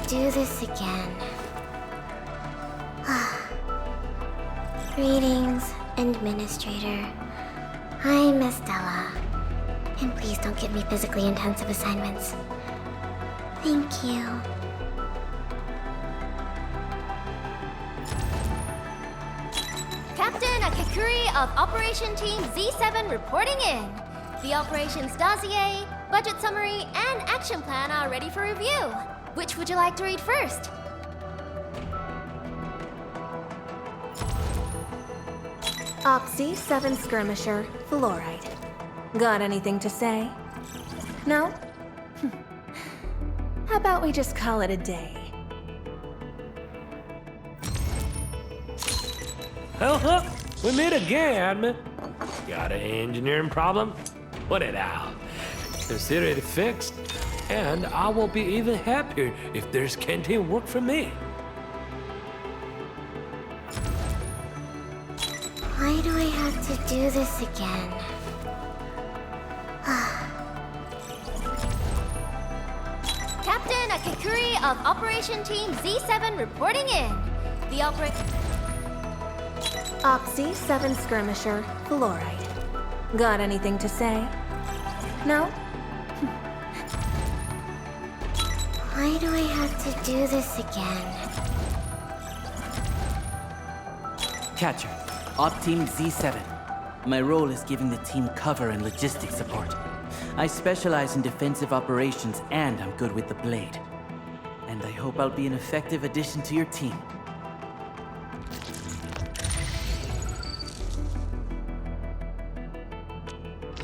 Do this again. Greetings, Administrator. I'm Estella. And please don't give me physically intensive assignments. Thank you. Captain Akakuri of Operation Team Z7 reporting in. The operations dossier, budget summary, and action plan are ready for review. Which would you like to read first? Opsy 7 Skirmisher, Fluoride. Got anything to say? No? How about we just call it a day? We meet again, Admin. Got an engineering problem? Put it out. Consider it fixed, and I will be even happier if there's canteen work for me. Why do I have to do this again? Captain Akakuri of Operation Team Z7 reporting in. The Opsy 7 Skirmisher, Fluoride. Got anything to say? No? Why do I have to do this again? Catcher, Op Team Z7. My role is giving the team cover and logistics support. I specialize in defensive operations and I'm good with the blade. And I hope I'll be an effective addition to your team.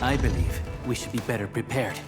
I believe we should be better prepared.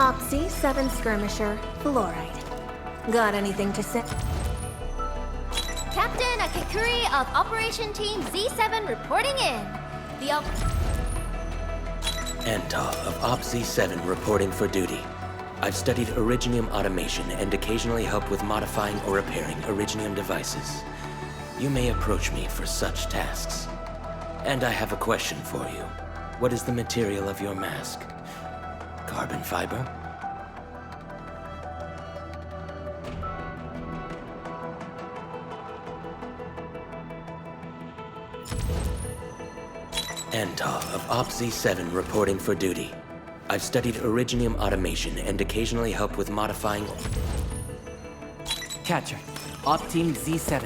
Opsy 7 Skirmisher, Fluoride. Got anything to say? Captain Akakuri of Operation Team Z7 reporting in. The Antov of Opsy 7 reporting for duty. I've studied Originium automation and occasionally help with modifying or repairing Originium devices. You may approach me for such tasks. And I have a question for you. What is the material of your mask? Carbon fiber? Antov of Opsy 7 reporting for duty. I've studied Originium automation and occasionally help with modifying... Catcher, Op Team Z7.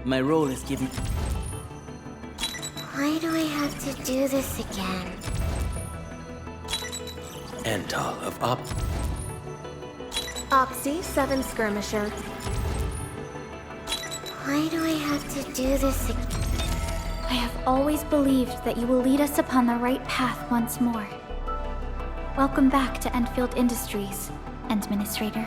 My role is giving... Why do I have to do this again? Antal of Op... Opsy 7 Skirmisher. Why do I have to do this again? I have always believed that you will lead us upon the right path once more. Welcome back to Endfield Industries, Administrator.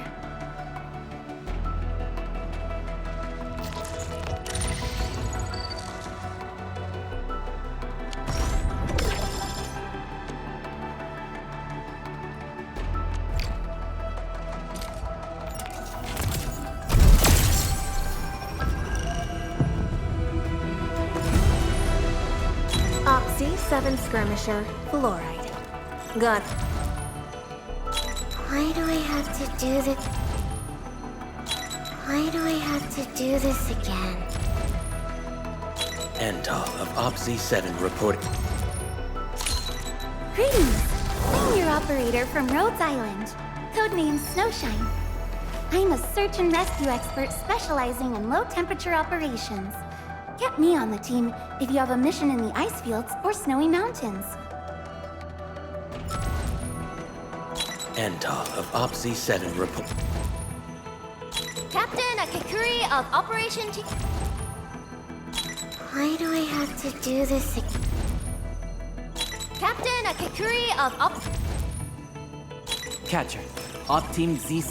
Opsy 7 Skirmisher. Fluoride. Got... Why do I have to do this? Why do I have to do this again? Antal of Op Z7 reporting. Greetings! I'm your operator from Rhodes Island, codenamed Snowshine. I'm a search and rescue expert specializing in low-temperature operations. Get me on the team if you have a mission in the ice fields or snowy mountains. Antal of Op Z7 report. Captain Akakuri of Operation Team... Why do I have to do this again? Captain Akakuri of Op... Catcher. Op Team Z...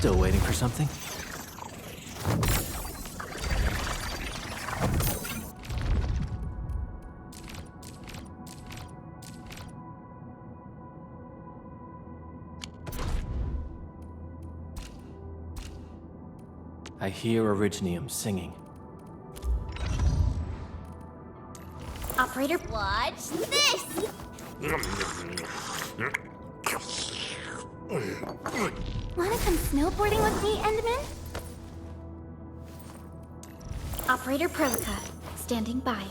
Still waiting for something? I hear Originium singing. Operator, Watch this! wanna come snowboarding with me, Endman? Operator Prolica, standing by.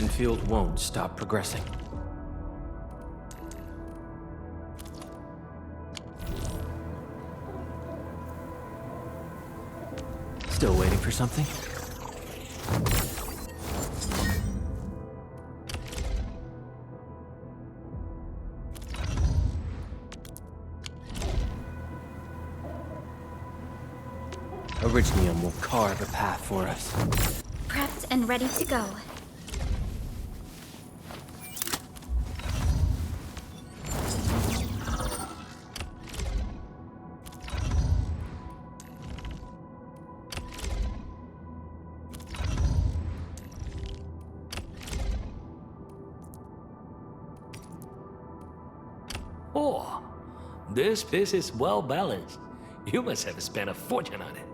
Endfield won't stop progressing. Still waiting for something? Originium will carve a path for us. Prepped and ready to go. Oh, this piece is well balanced. You must have spent a fortune on it.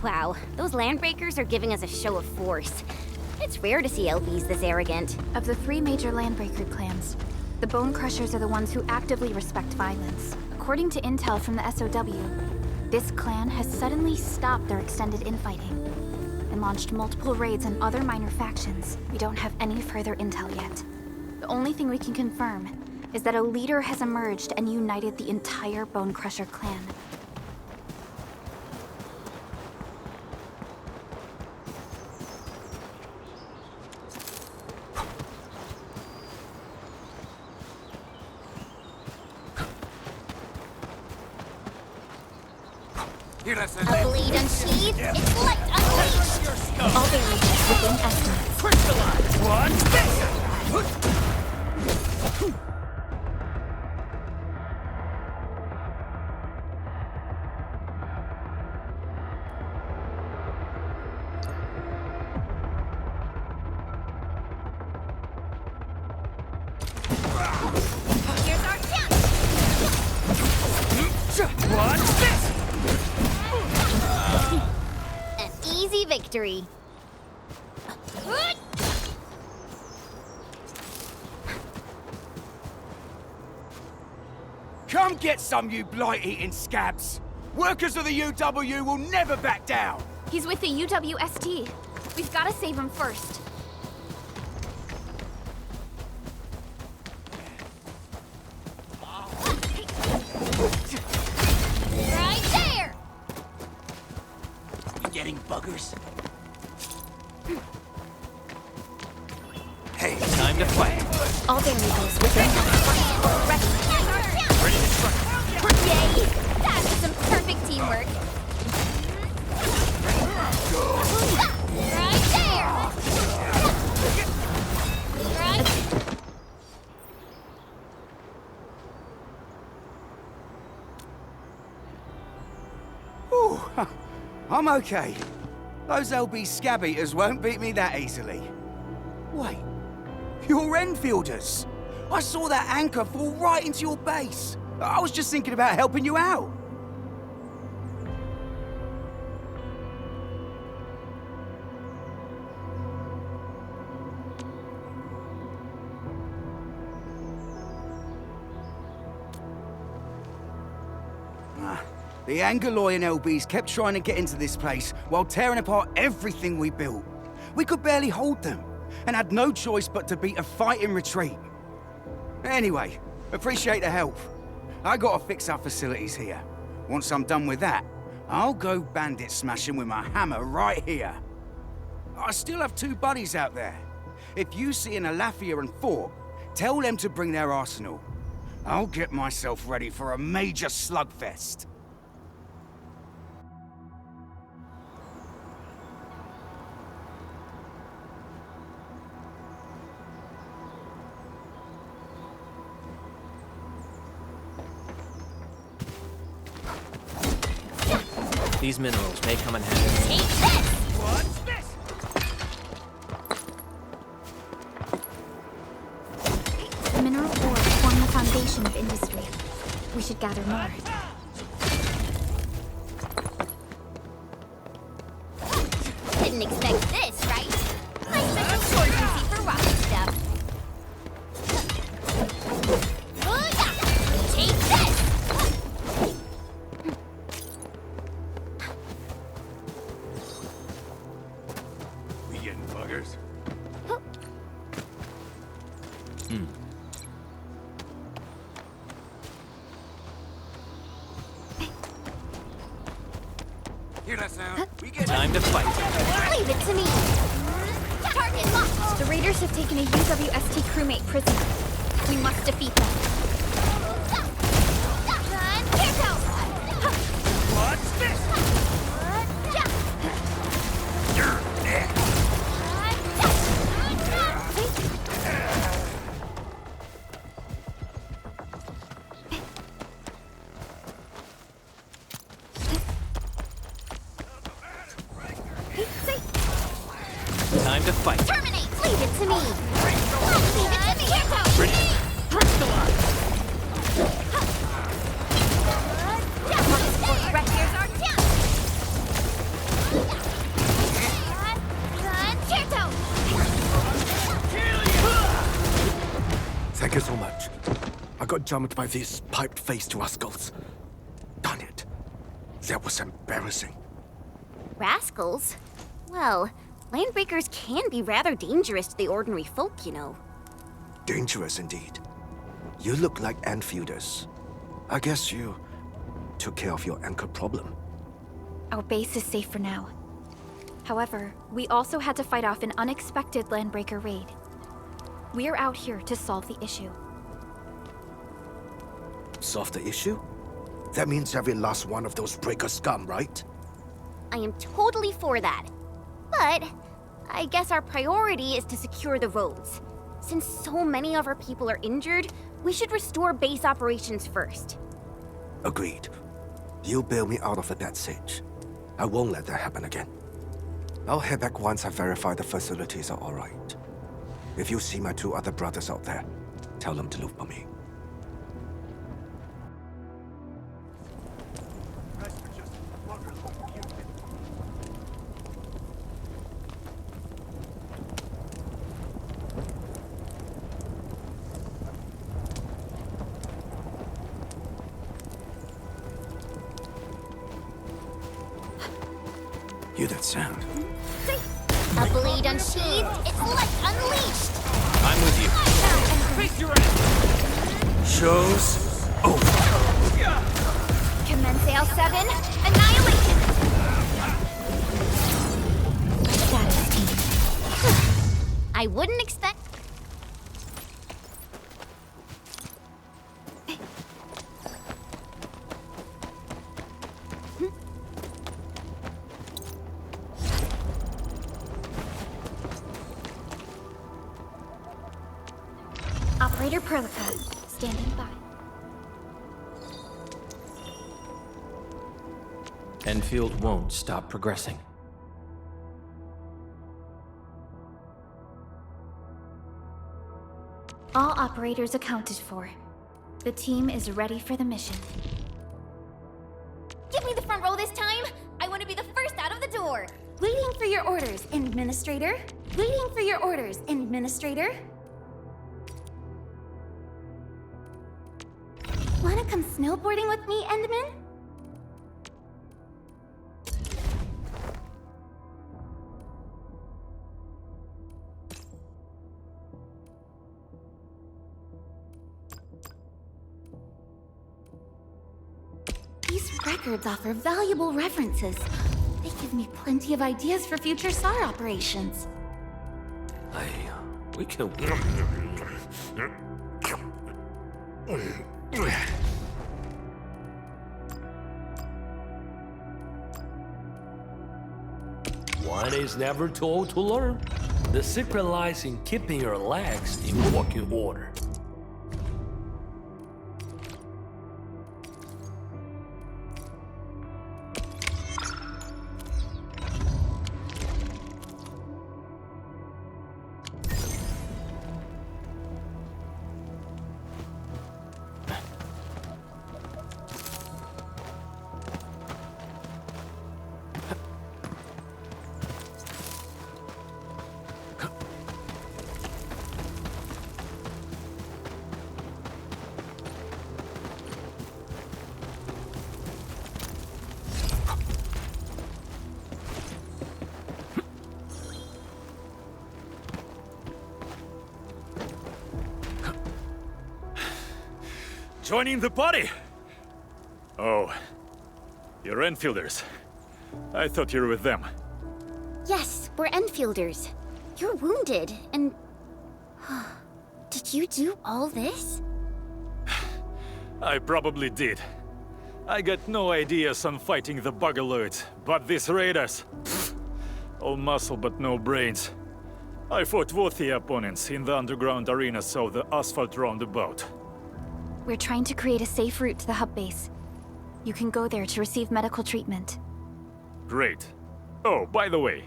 Wow, those landbreakers are giving us a show of force. It's rare to see LBs this arrogant. Of the 3 major landbreaker clans, the Bone Crushers are the ones who actively respect violence. According to intel from the SOW, this clan has suddenly stopped their extended infighting and launched multiple raids on other minor factions. We don't have any further intel yet. The only thing we can confirm is that a leader has emerged and united the entire Bone Crusher clan. A blade unsheathed, it's light unleashed! All variables within estimates. Crystallize! Here's our chance! What's this? An easy victory. Come get some, you blight-eating scabs! Workers of the UW will never back down! He's with the UWST. We've got to save him first. Right there! You getting buggers? Hey, time to fight! All variables within estimates. Ready to strike! Yay! That is some perfect teamwork. Right there! Right. Ooh, I'm okay. Those LB scab eaters won't beat me that easily. Wait, you're Enfielders! I saw that anchor fall right into your base. I was just thinking about helping you out. The Angaloy and LBs kept trying to get into this place while tearing apart everything we built. We could barely hold them, and had no choice but to beat a fight in retreat. Anyway, appreciate the help. I gotta fix our facilities here. Once I'm done with that, I'll go bandit smashing with my hammer right here. I still have 2 buddies out there. If you see an Alafia and Fort, tell them to bring their arsenal. I'll get myself ready for a major slugfest. These minerals may come in handy. Take this! What's this? The mineral ores form the foundation of industry. We should gather more. Didn't expect this, right? My special sword can see for rocket stuff. Booyah! Take this! We getting buggers? Hear that sound? We get Time to fight. Leave it to me! Target locked! The raiders have taken a UWST crewmate prisoner. We must defeat them. Here goes! What's this? You're next. Time to fight. Terminate! Leave it to me! Leave it to me! Here goes! Here's our chance! Here goes! Thank you so much. I got jumped by these pipe-faced rascals. Darn it. That was embarrassing. Rascals? Well, landbreakers can be rather dangerous to the ordinary folk, you know. Dangerous indeed. You look like Enfielders. I guess you took care of your anchor problem. Our base is safe for now. However, we also had to fight off an unexpected landbreaker raid. We're out here to solve the issue. Solve the issue? That means every last one of those breaker scum, right? I am totally for that. But I guess our priority is to secure the roads. Since so many of our people are injured, we should restore base operations first. Agreed. You bail me out of a death sitch. I won't let that happen again. I'll head back once I verify the facilities are all right. If you see my 2 other brothers out there, tell them to look for me. Hear that sound? A blade unsheathed, its light unleashed! I'm with you. Show's over. Commence L7, annihilation! Status team. I wouldn't expect... Operator Perlica, standing by. Enfield won't stop progressing. All operators accounted for. The team is ready for the mission. Give me the front row this time! I want to be the first out of the door! Waiting for your orders, Administrator. Waiting for your orders, Administrator. Wanna come snowboarding with me, Endman? These records offer valuable references. They give me plenty of ideas for future SAR operations. We can... One is never told to learn. The secret lies in keeping your legs in working order. Joining the party? Oh, you're Enfielders. I thought you were with them. Yes, we're Enfielders. You're wounded, and... Did you do all this? I probably did. I got no ideas on fighting the Buggerloids, but these raiders... pfft, all muscle but no brains. I fought worthy opponents in the underground arenas of the asphalt roundabout. We're trying to create a safe route to the hub base. You can go there to receive medical treatment. Great. Oh, by the way,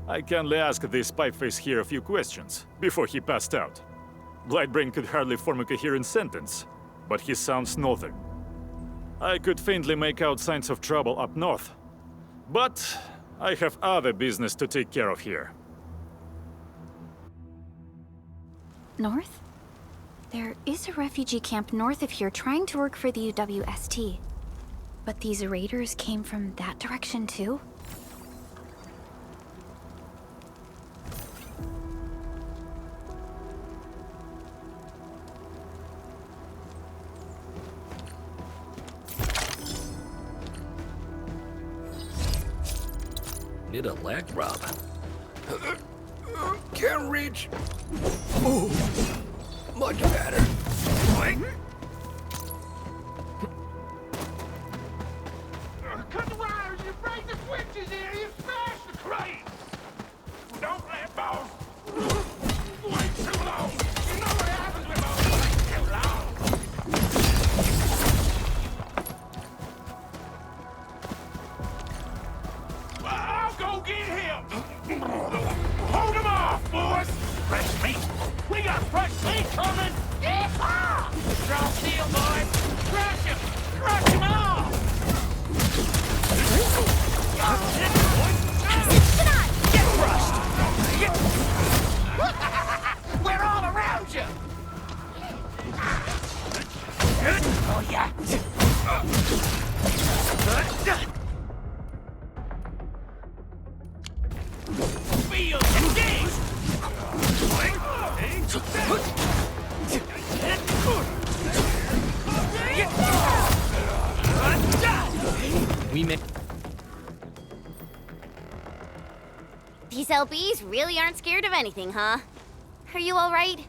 I kindly asked this pipeface here a few questions before he passed out. Blightbrain could hardly form a coherent sentence, but he sounds northern. I could faintly make out signs of trouble up north, but I have other business to take care of here. North? There is a refugee camp north of here trying to work for the UWST. But these raiders came from that direction too? Need a leg rub. Can't reach. Oh, much better. Cut the wires, you break the switches here, you smash the crates! Don't let boss! Wait too long! You know what happens when boss waits too long! I'll go get him! Hold him off, boys! Fresh meat! We got fresh meat coming! Yeehaw! Draw steel, boys! Crush him! Crush him off! Get crushed! We're all around you! Oh, yeah! Feel engaged! We may. These LBs really aren't scared of anything, huh? Are you all right?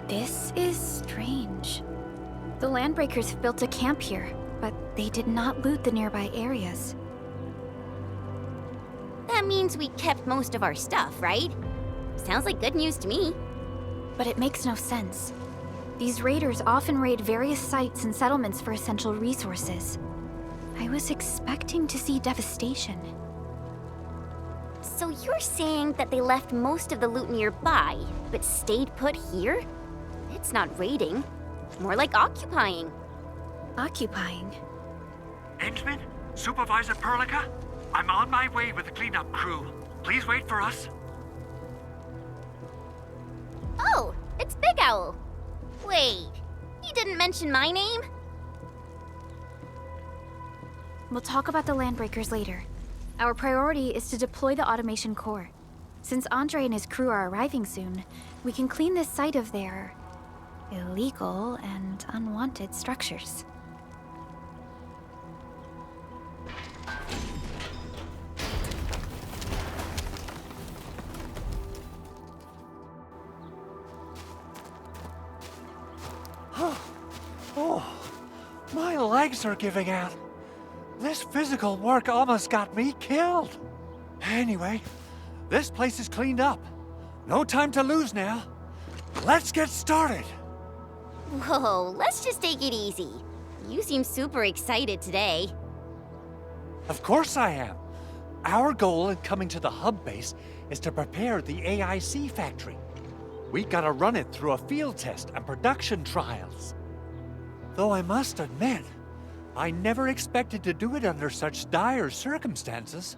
This is strange. The Landbreakers have built a camp here, but they did not loot the nearby areas. That means we kept most of our stuff, right? Sounds like good news to me. But it makes no sense. These raiders often raid various sites and settlements for essential resources. I was expecting to see devastation. So you're saying that they left most of the loot nearby, but stayed put here? It's not raiding. More like occupying. Occupying? Henchman? Supervisor Perlica? I'm on my way with the cleanup crew. Please wait for us. Oh, it's Big Owl. Wait, he didn't mention my name? We'll talk about the Landbreakers later. Our priority is to deploy the automation core. Since Andre and his crew are arriving soon, we can clean this site of their illegal and unwanted structures. Oh, my legs are giving out. This physical work almost got me killed. Anyway, this place is cleaned up. No time to lose now. Let's get started. Whoa, let's just take it easy. You seem super excited today. Of course I am. Our goal in coming to the hub base is to prepare the AIC factory. We gotta run it through a field test and production trials. Though I must admit, I never expected to do it under such dire circumstances.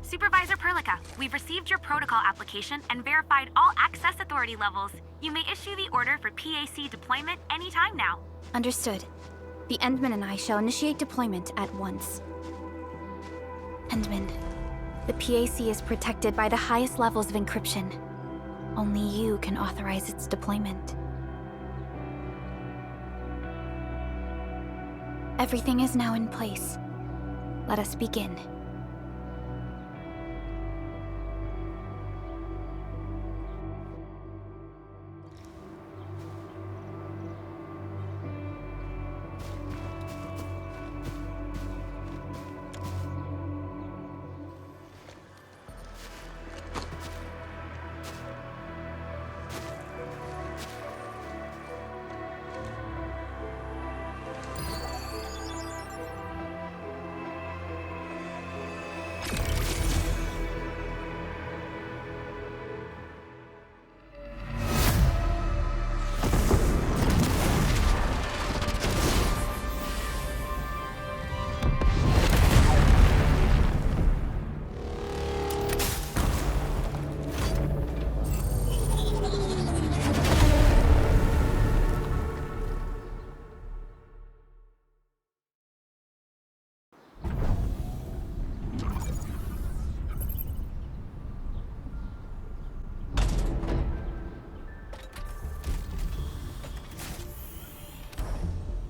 Supervisor Perlica, we've received your protocol application and verified all access authority levels. You may issue the order for PAC deployment anytime now. Understood. The Endman and I shall initiate deployment at once. Endman, the PAC is protected by the highest levels of encryption. Only you can authorize its deployment. Everything is now in place. Let us begin.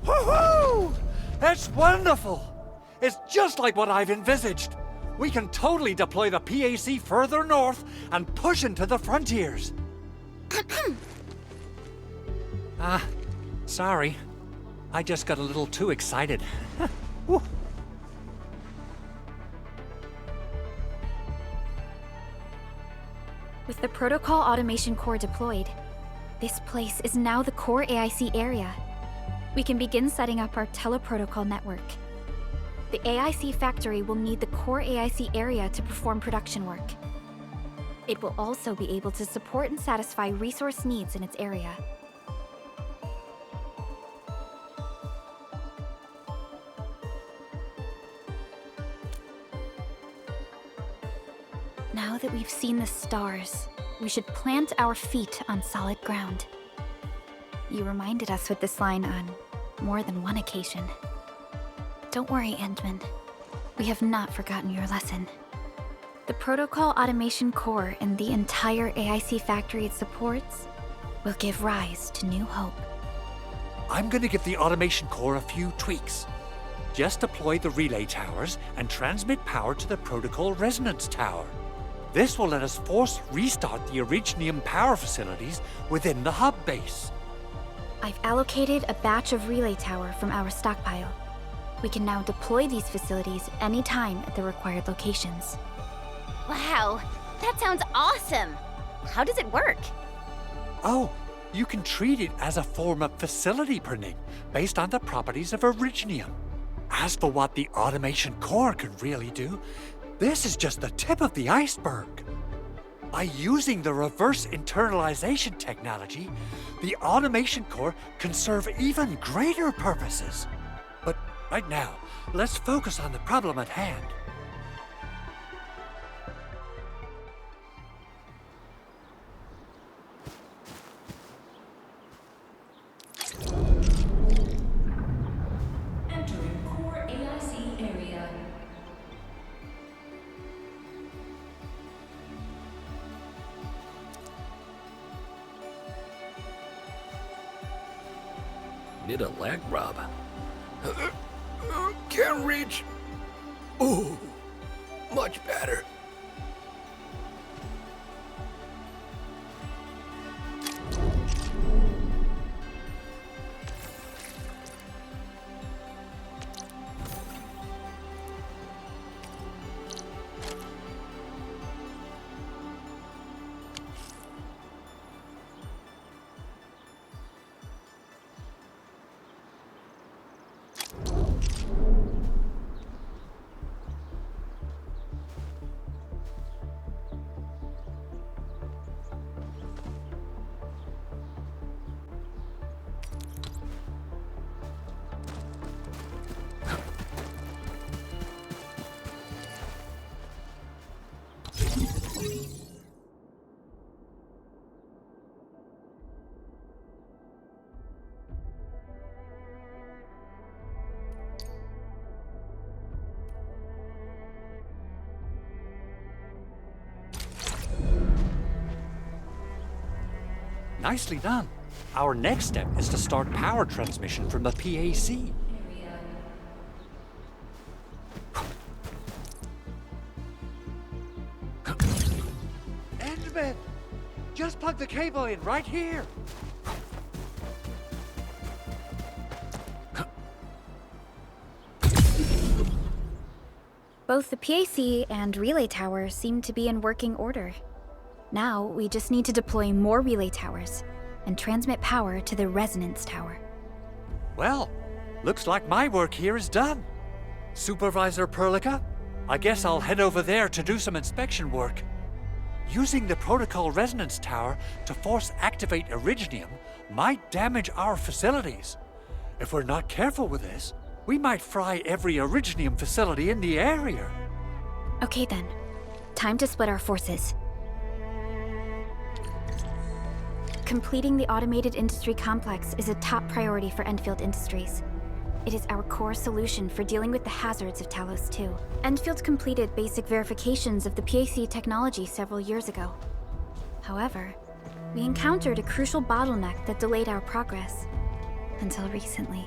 Woohoo! That's wonderful! It's just like what I've envisaged. We can totally deploy the PAC further north and push into the frontiers. Sorry. I just got a little too excited. Whew. With the Protocol Automation Core deployed, this place is now the core AIC area. We can begin setting up our teleprotocol network. The AIC factory will need the core AIC area to perform production work. It will also be able to support and satisfy resource needs in its area. Now that we've seen the stars, we should plant our feet on solid ground. You reminded us with this line on more than one occasion. Don't worry, Endman. We have not forgotten your lesson. The Protocol Automation Core and the entire AIC factory it supports will give rise to new hope. I'm gonna give the Automation Core a few tweaks. Just deploy the relay towers and transmit power to the Protocol Resonance Tower. This will let us force restart the Originium power facilities within the hub base. I've allocated a batch of relay tower from our stockpile. We can now deploy these facilities anytime at the required locations. Wow, that sounds awesome! How does it work? Oh, you can treat it as a form of facility printing based on the properties of Originium. As for what the Automation Core can really do, this is just the tip of the iceberg. By using the reverse internalization technology, the Automation Core can serve even greater purposes. But right now, let's focus on the problem at hand. Entering core AIC area. Need a leg rub. Can't reach. Ooh, much better. Nicely done. Our next step is to start power transmission from the PAC. Endman! Just plug the cable in right here. Both the PAC and relay tower seem to be in working order. Now, we just need to deploy more relay towers and transmit power to the resonance tower. Well, looks like my work here is done. Supervisor Perlica, I guess I'll head over there to do some inspection work. Using the protocol resonance tower to force activate Originium might damage our facilities. If we're not careful with this, we might fry every Originium facility in the area. Okay then, time to split our forces. Completing the automated industry complex is a top priority for Endfield Industries. It is our core solution for dealing with the hazards of Talos 2. Endfield completed basic verifications of the PAC technology several years ago. However, we encountered a crucial bottleneck that delayed our progress. Until recently.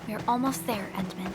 We're almost there, Endman.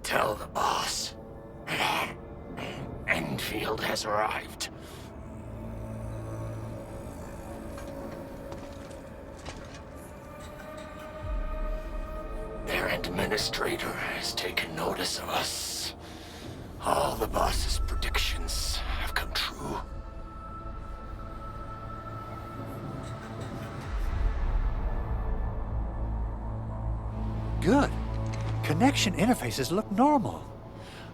Tell the boss. Endfield has arrived. Their administrator has taken notice of us. All the boss's predictions have come true. Good. Connection interfaces look normal.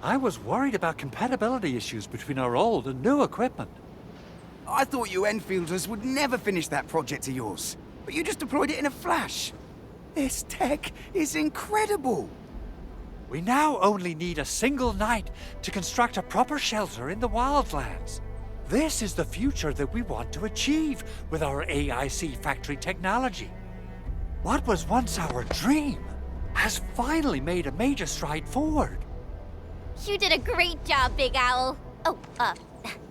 I was worried about compatibility issues between our old and new equipment. I thought you Enfielders would never finish that project of yours, but you just deployed it in a flash. This tech is incredible. We now only need a single night to construct a proper shelter in the wildlands. This is the future that we want to achieve with our AIC factory technology. What was once our dream has finally made a major stride forward. You did a great job, Big Owl. Oh,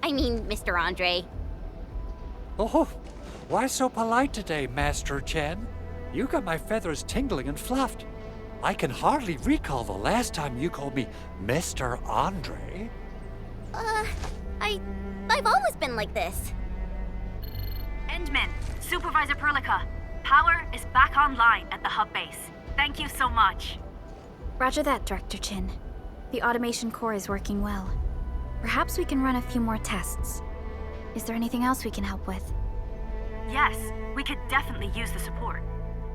I mean, Mr. Andre. Oh, why so polite today, Master Chen? You got my feathers tingling and fluffed. I can hardly recall the last time you called me Mr. Andre. I've always been like this. Endman, Supervisor Perlica, power is back online at the hub base. Thank you so much. Roger that, Director Chin. The automation core is working well. Perhaps we can run a few more tests. Is there anything else we can help with? Yes, we could definitely use the support.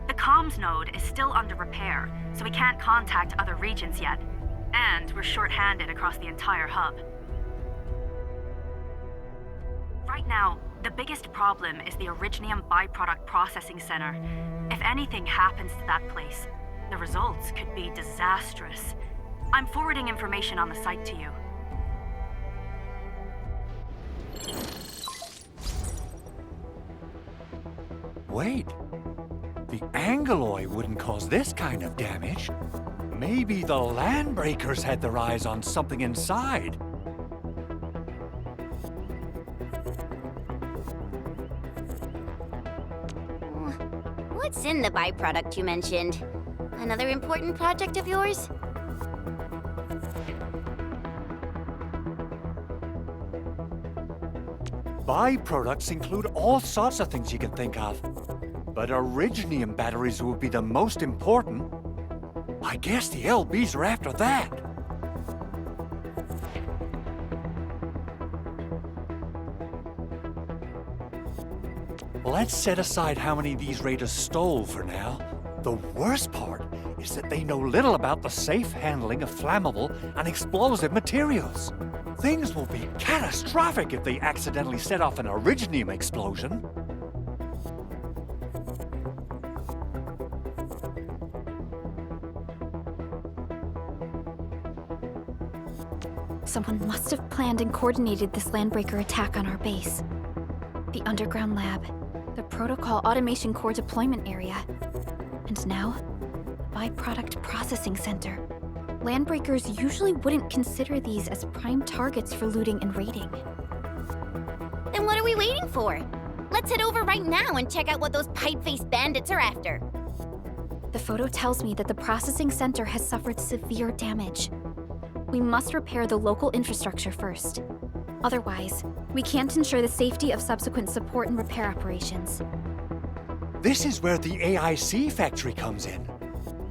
The comms node is still under repair, so we can't contact other regions yet. And we're short-handed across the entire hub. Right now, the biggest problem is the Originium byproduct processing center. If anything happens to that place, the results could be disastrous. I'm forwarding information on the site to you. Wait. The Angeloy wouldn't cause this kind of damage. Maybe the Landbreakers had their eyes on something inside. What's in the byproduct you mentioned? Another important project of yours? Byproducts include all sorts of things you can think of. But Originium batteries would be the most important. I guess the LBs are after that. Let's set aside how many these raiders stole for now. The worst part is that they know little about the safe handling of flammable and explosive materials. Things will be catastrophic if they accidentally set off an Originium explosion. Someone must have planned and coordinated this Landbreaker attack on our base. The underground lab, the protocol automation core deployment area, and now, the byproduct processing center. Landbreakers usually wouldn't consider these as prime targets for looting and raiding. Then what are we waiting for? Let's head over right now and check out what those pipe-faced bandits are after. The photo tells me that the processing center has suffered severe damage. We must repair the local infrastructure first. Otherwise, we can't ensure the safety of subsequent support and repair operations. This is where the AIC factory comes in.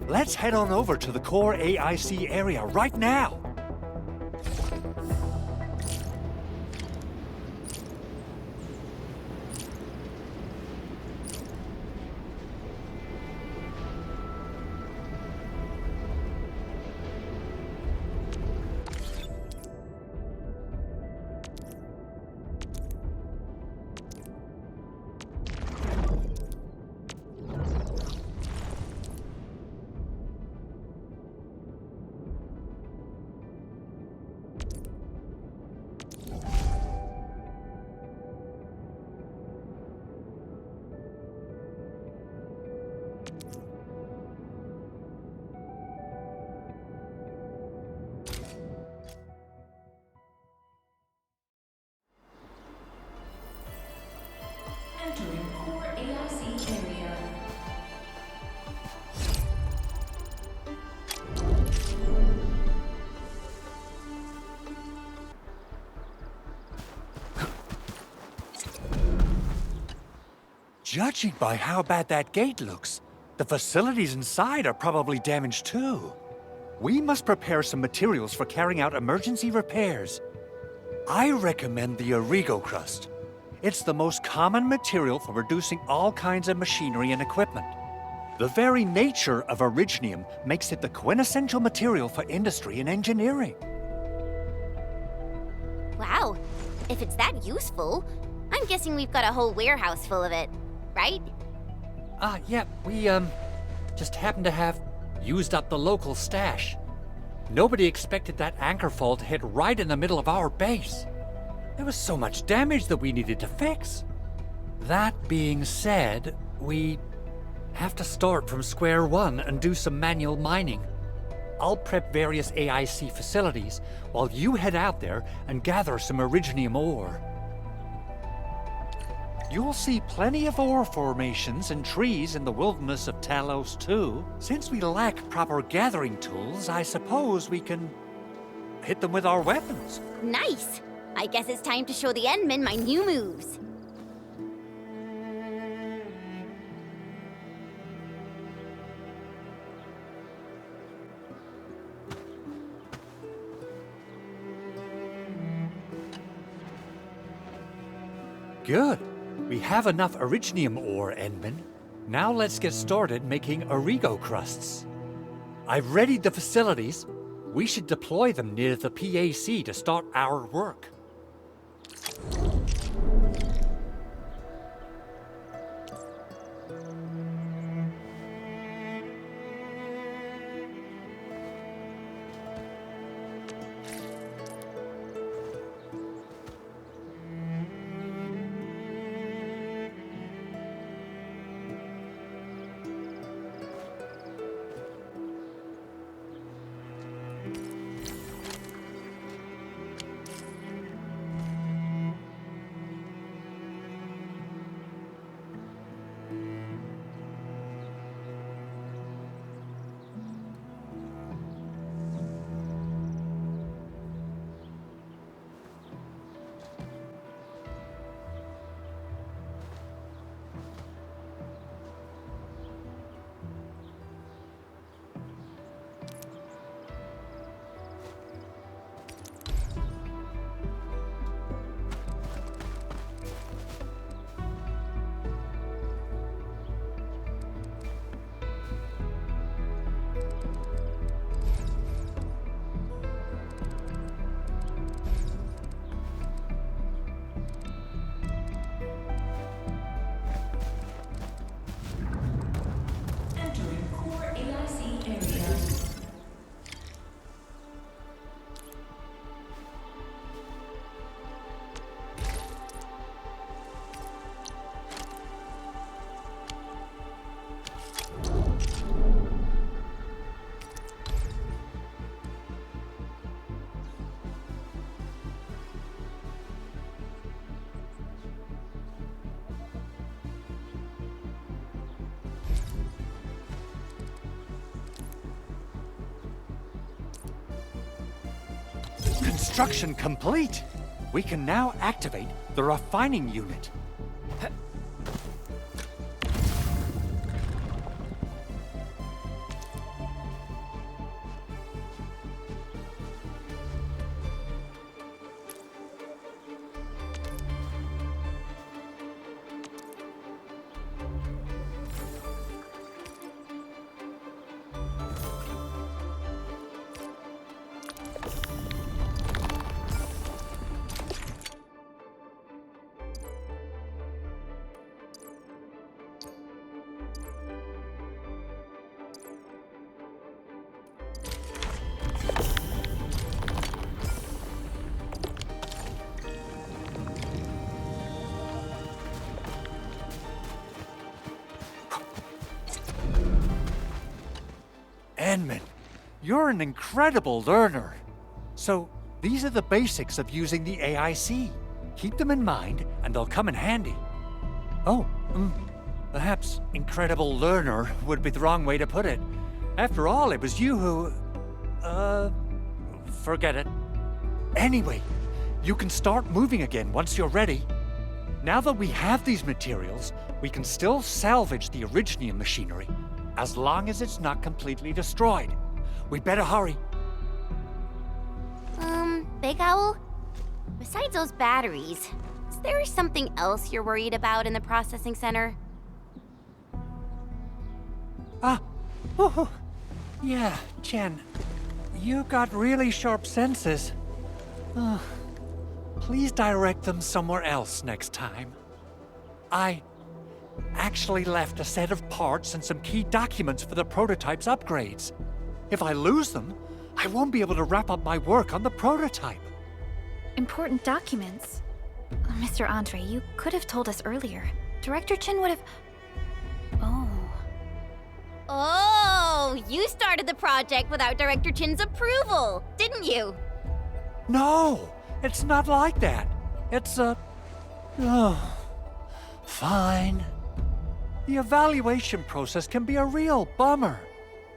Let's head on over to the core AIC area right now. Judging by how bad that gate looks, the facilities inside are probably damaged too. We must prepare some materials for carrying out emergency repairs. I recommend the Origo crust. It's the most common material for producing all kinds of machinery and equipment. The very nature of originium makes it the quintessential material for industry and engineering. Wow, if it's that useful, I'm guessing we've got a whole warehouse full of it, right? Yeah, we, just happen to have used up the local stash. Nobody expected that anchor fall to hit right in the middle of our base. There was so much damage that we needed to fix. That being said, we have to start from square one and do some manual mining. I'll prep various AIC facilities while you head out there and gather some originium ore. You'll see plenty of ore formations and trees in the wilderness of Talos too. Since we lack proper gathering tools, I suppose we can hit them with our weapons. Nice! I guess it's time to show the Endmen my new moves. Good. We have enough originium ore, Endman. Now let's get started making Origo crusts. I've readied the facilities. We should deploy them near the PAC to start our work. Entering core AIC area. Construction complete. We can now activate the refining unit. Endman, you're an incredible learner. So, these are the basics of using the AIC. Keep them in mind, and they'll come in handy. Oh, perhaps incredible learner would be the wrong way to put it. After all, it was you who... forget it. Anyway, you can start moving again once you're ready. Now that we have these materials, We can still salvage the Originium machinery, as long as it's not completely destroyed. We'd better hurry. Big Owl? Besides those batteries, is there something else you're worried about in the processing center? Yeah, Jen. You got really sharp senses. Please direct them somewhere else next time. I actually left a set of parts and some key documents for the prototype's upgrades. If I lose them, I won't be able to wrap up my work on the prototype. Important documents? Mr. Andre, you could have told us earlier. Director Chin would have... Oh, you started the project without Director Chin's approval, didn't you? No, it's not like that. It's fine. The evaluation process can be a real bummer.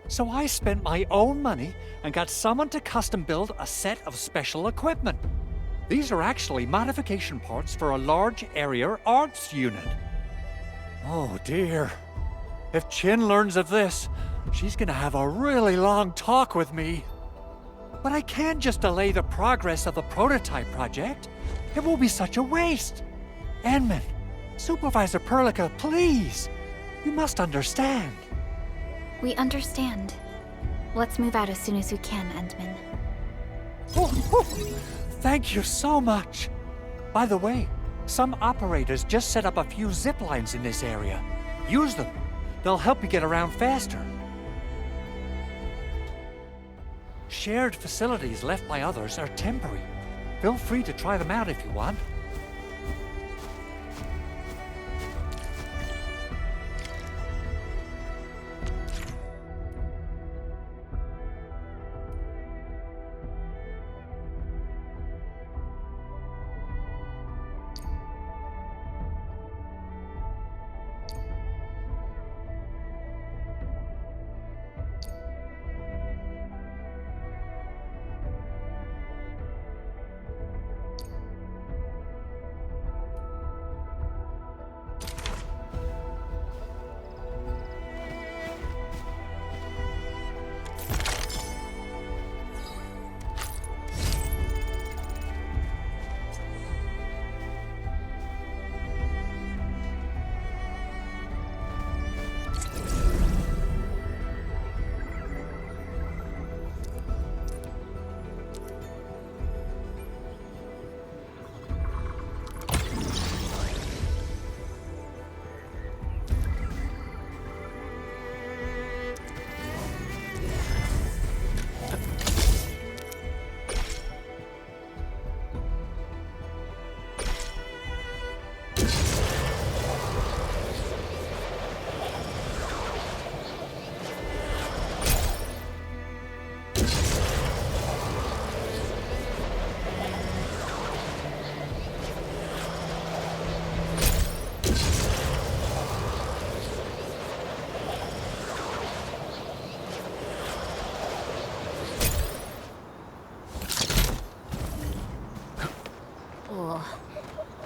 So I spent my own money and got someone to custom build a set of special equipment. These are actually modification parts for a large area arts unit. Oh dear. If Chin learns of this, she's gonna have a really long talk with me. But I can't just delay the progress of the prototype project. It will be such a waste. Enman, Supervisor Perlica, please. You must understand. We understand. Let's move out as soon as we can, Endman. Thank you so much. By the way, some operators just set up a few zip lines in this area. Use them. They'll help you get around faster. Shared facilities left by others are temporary. Feel free to try them out if you want.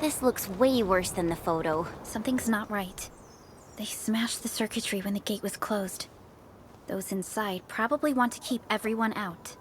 This looks way worse than the photo. Something's not right. They smashed the circuitry when the gate was closed. Those inside probably want to keep everyone out.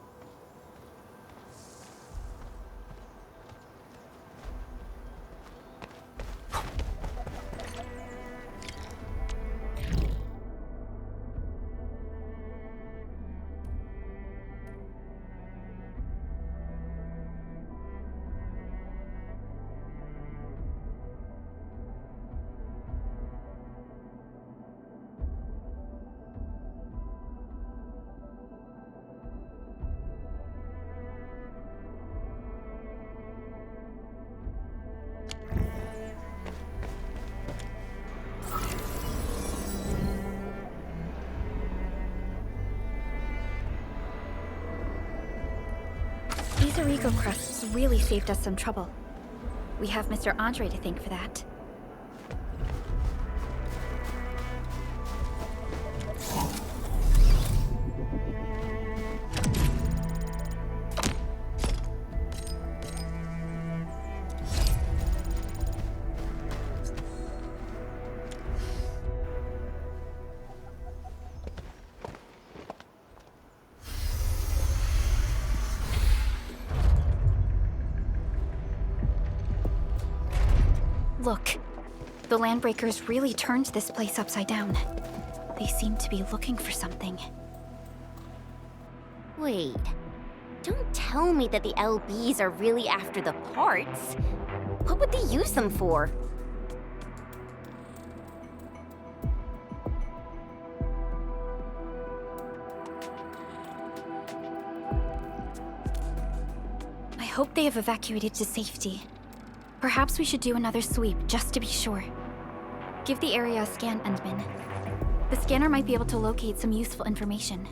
These Origo crusts really saved us some trouble. We have Mr. Andre to thank for that. Look. The Landbreakers really turned this place upside down. They seem to be looking for something. Wait. Don't tell me that the LBs are really after the parts. What would they use them for? I hope they have evacuated to safety. Perhaps we should do another sweep, just to be sure. Give the area a scan, Endman. The scanner might be able to locate some useful information.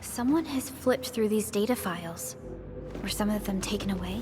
Someone has flipped through these data files. Were some of them taken away?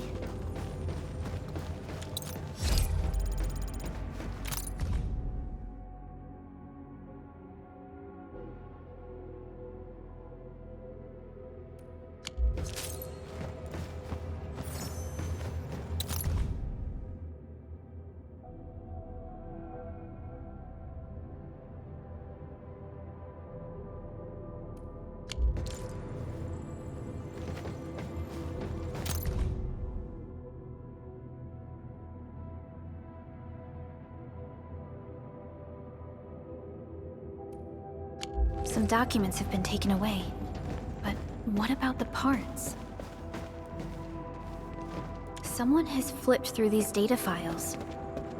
Some documents have been taken away. But what about the parts? Someone has flipped through these data files.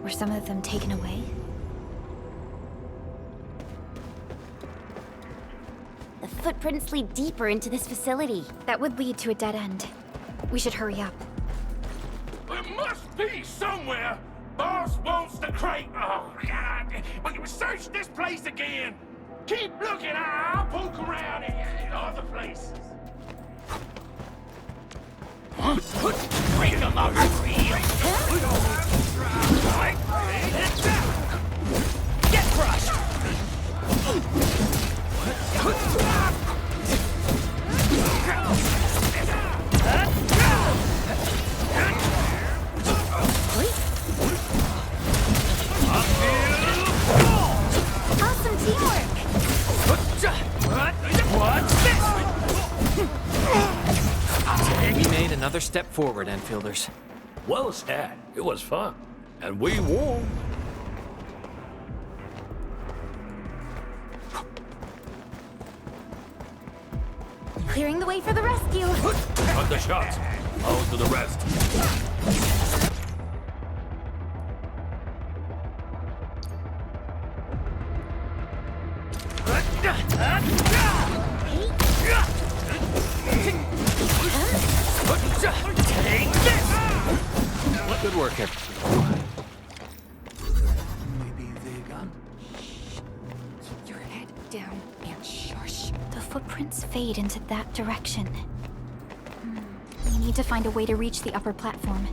Were some of them taken away? The footprints lead deeper into this facility. That would lead to a dead end. We should hurry up. There must be somewhere. Boss wants the crate. Oh, God. We can search this place again. Keep looking. I'll poke around in other places. Bring them up, get crushed. Awesome teamwork! We made another step forward, Enfielders. Well said. It was fun. And we won. Clearing the way for the rescue! Cut the shots. I'll do the rest. Good work, everyone. Maybe they got... Keep your head down and shush. The footprints fade into that direction. We need to find a way to reach the upper platform.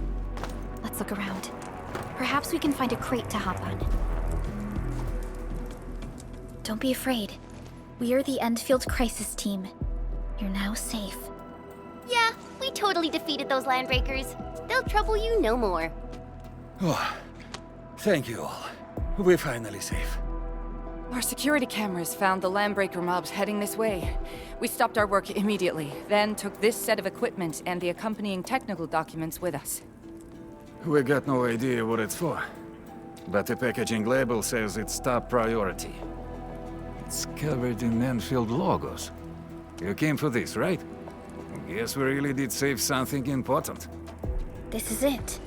Let's look around. Perhaps we can find a crate to hop on. Don't be afraid. We are the Endfield crisis team. You're now safe. Yeah, we totally defeated those Landbreakers. They'll trouble you no more. Oh, thank you all. We're finally safe. Our security cameras found the Landbreaker mobs heading this way. We stopped our work immediately, then took this set of equipment and the accompanying technical documents with us. We got no idea what it's for, but the packaging label says it's top priority. It's covered in Endfield logos. You came for this, right? Guess we really did save something important. This is it.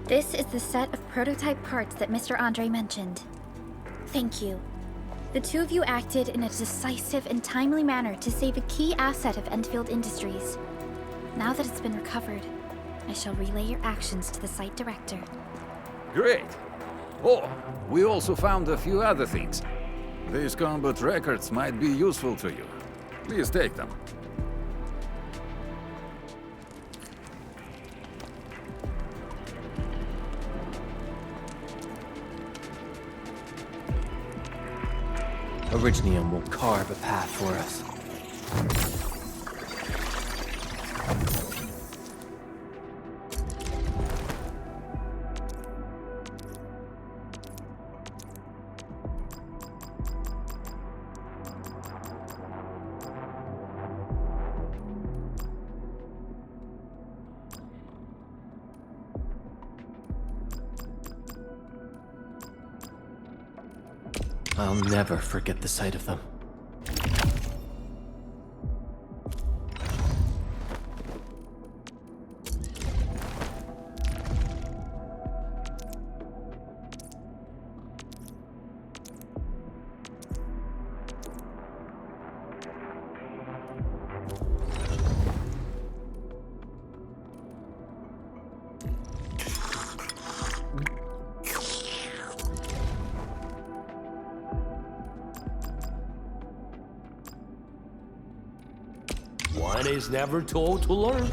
This is the set of prototype parts that Mr. Andre mentioned. Thank you. The two of you acted in a decisive and timely manner to save a key asset of Endfield Industries. Now that it's been recovered, I shall relay your actions to the site director. Great. Oh, we also found a few other things. These combat records might be useful to you. Please take them. Originium will carve a path for us. I'll never forget the sight of them. One is never told to learn.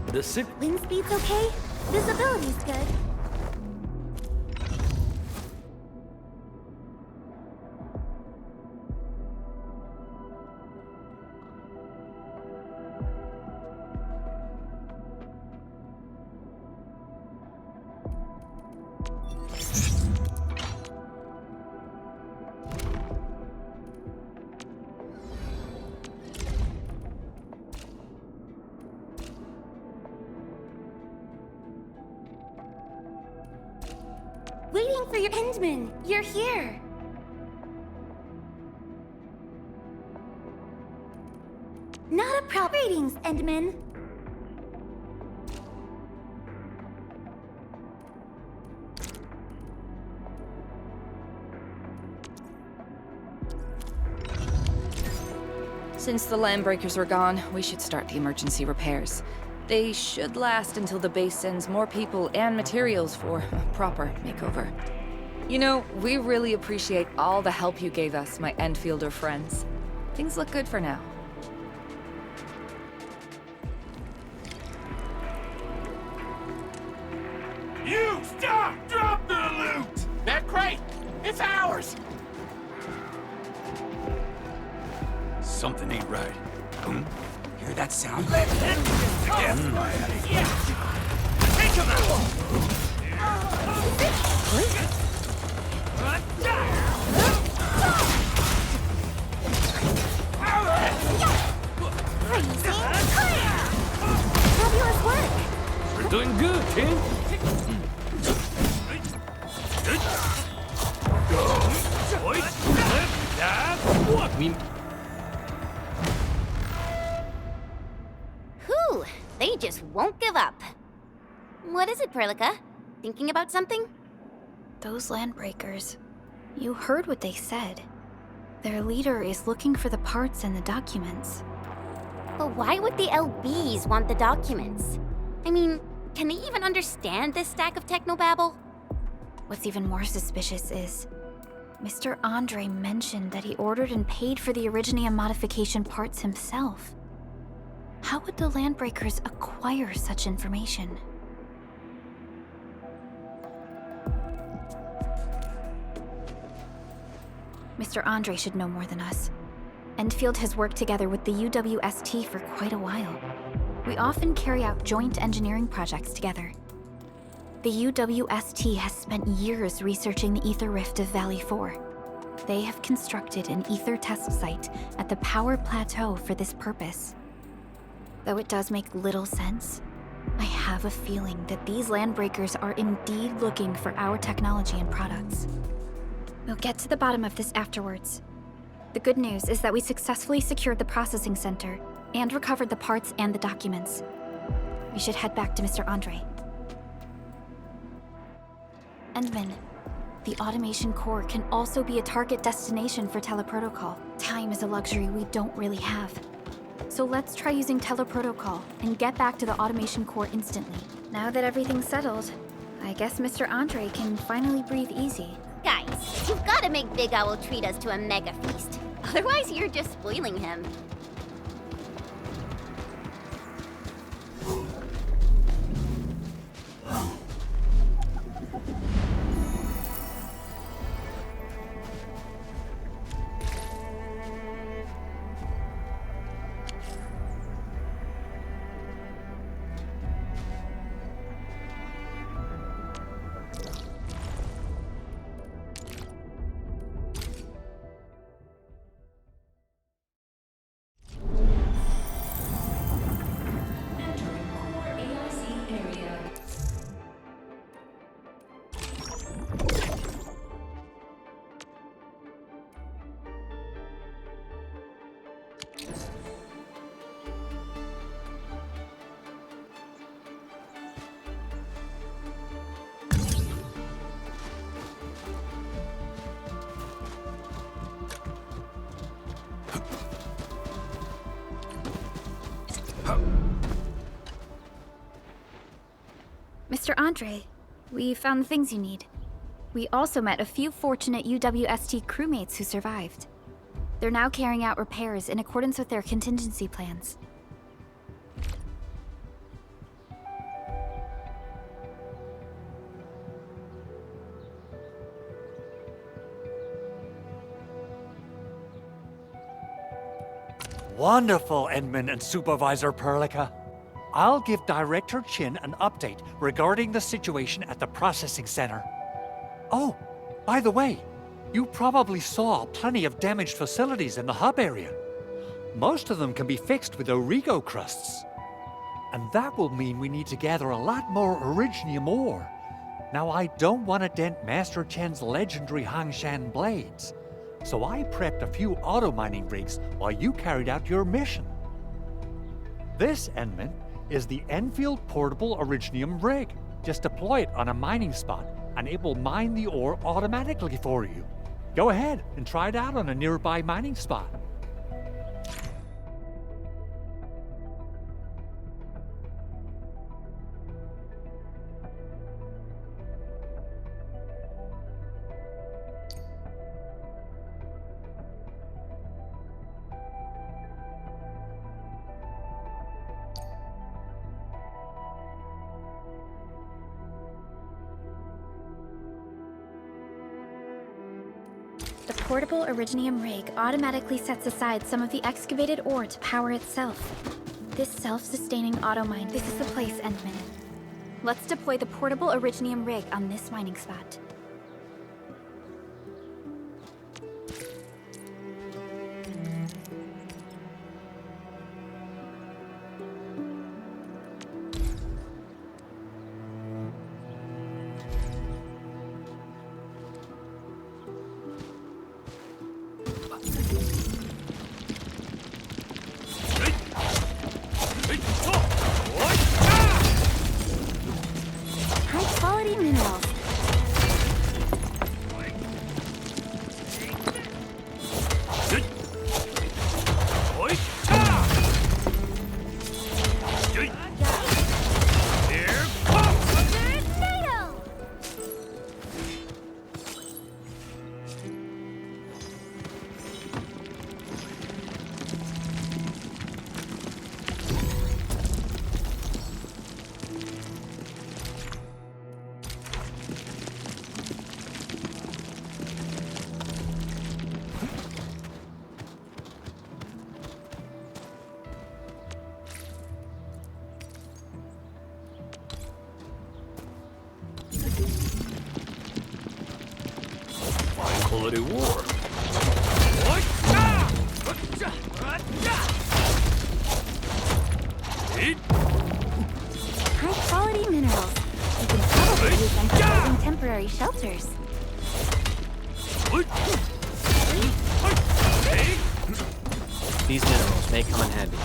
The sick. Wind speed's okay? Visibility's good. Waiting for your Endman. You're here. Not a problem. Greetings, Endman. Since the Landbreakers were gone, we should start the emergency repairs. They should last until the base sends more people and materials for a proper makeover. You know, we really appreciate all the help you gave us, my Endfielder friends. Things look good for now. You stop! Drop the loot! That crate! It's ours! Something ain't right. Hear that sound? Take him out! Fabulous work. We're doing good, team. Whew, they just won't give up. What is it, Perlica? Thinking about something? Those Landbreakers. You heard what they said. Their leader is looking for the parts and the documents. But why would the LBs want the documents? I mean, can they even understand this stack of technobabble? What's even more suspicious is Mr. Andre mentioned that he ordered and paid for the Originium modification parts himself. How would the Landbreakers acquire such information? Mr. Andre should know more than us. Endfield has worked together with the UWST for quite a while. We often carry out joint engineering projects together. The UWST has spent years researching the ether rift of Valley 4. They have constructed an ether test site at the power plateau for this purpose. Though it does make little sense, I have a feeling that these Landbreakers are indeed looking for our technology and products. We'll get to the bottom of this afterwards. The good news is that we successfully secured the processing center and recovered the parts and the documents. We should head back to Mr. Andre. Endman, the automation core can also be a target destination for teleprotocol. Time is a luxury we don't really have. So let's try using teleprotocol and get back to the automation core instantly. Now that everything's settled, I guess Mr. Andre can finally breathe easy. Guys, you've got to make Big Owl treat us to a mega feast. Otherwise, you're just spoiling him. Master Andre. We found the things you need. We also met a few fortunate UWST crewmates who survived. They're now carrying out repairs in accordance with their contingency plans. Wonderful, Edmund and Supervisor Perlica. I'll give Director Chin an update regarding the situation at the processing center. Oh, by the way, you probably saw plenty of damaged facilities in the hub area. Most of them can be fixed with Origo crusts. And that will mean we need to gather a lot more Originium ore. Now, I don't want to dent Master Chen's legendary Hangshan blades, so I prepped a few auto-mining rigs while you carried out your mission. This, Enman, is the Endfield Portable Originium rig. Just deploy it on a mining spot, and it will mine the ore automatically for you. Go ahead and try it out on a nearby mining spot. The portable Originium rig automatically sets aside some of the excavated ore to power itself. This self-sustaining auto-mine, this is the place, Endman. Let's deploy the portable Originium rig on this mining spot. High-quality minerals. Quality war. High-quality minerals. You can probably use them for building temporary shelters. These minerals may come in handy.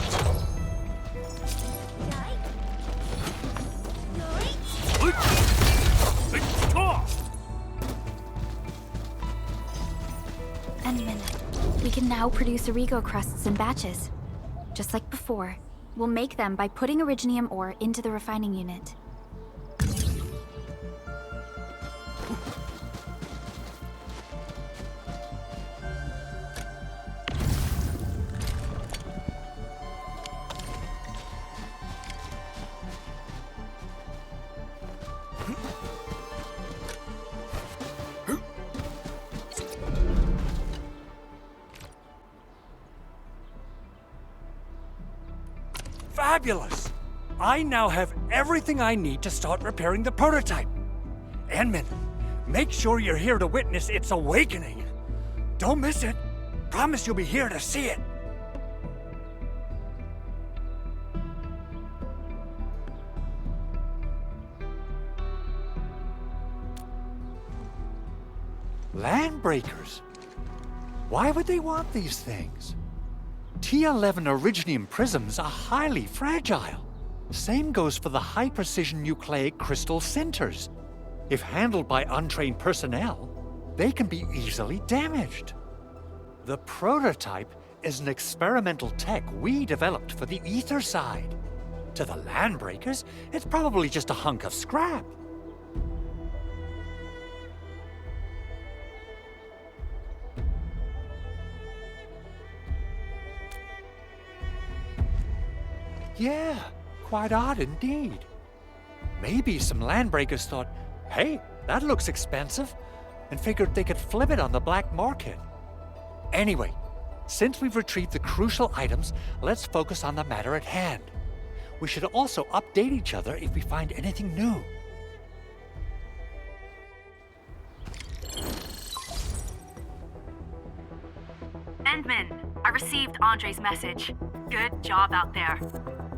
Endman, we can now produce Origo crusts in batches. Just like before, we'll make them by putting Originium ore into the refining unit. Fabulous! I now have everything I need to start repairing the prototype. Enman, make sure you're here to witness its awakening. Don't miss it. Promise you'll be here to see it. Landbreakers? Why would they want these things? T11 Originium prisms are highly fragile. Same goes for the high-precision nucleic crystal centers. If handled by untrained personnel, they can be easily damaged. The prototype is an experimental tech we developed for the ether side. To the landbreakers, it's probably just a hunk of scrap. Yeah, quite odd indeed. Maybe some landbreakers thought, hey, that looks expensive, and figured they could flip it on the black market. Anyway, since we've retrieved the crucial items, let's focus on the matter at hand. We should also update each other if we find anything new. Endman, I received Andre's message. Good job out there.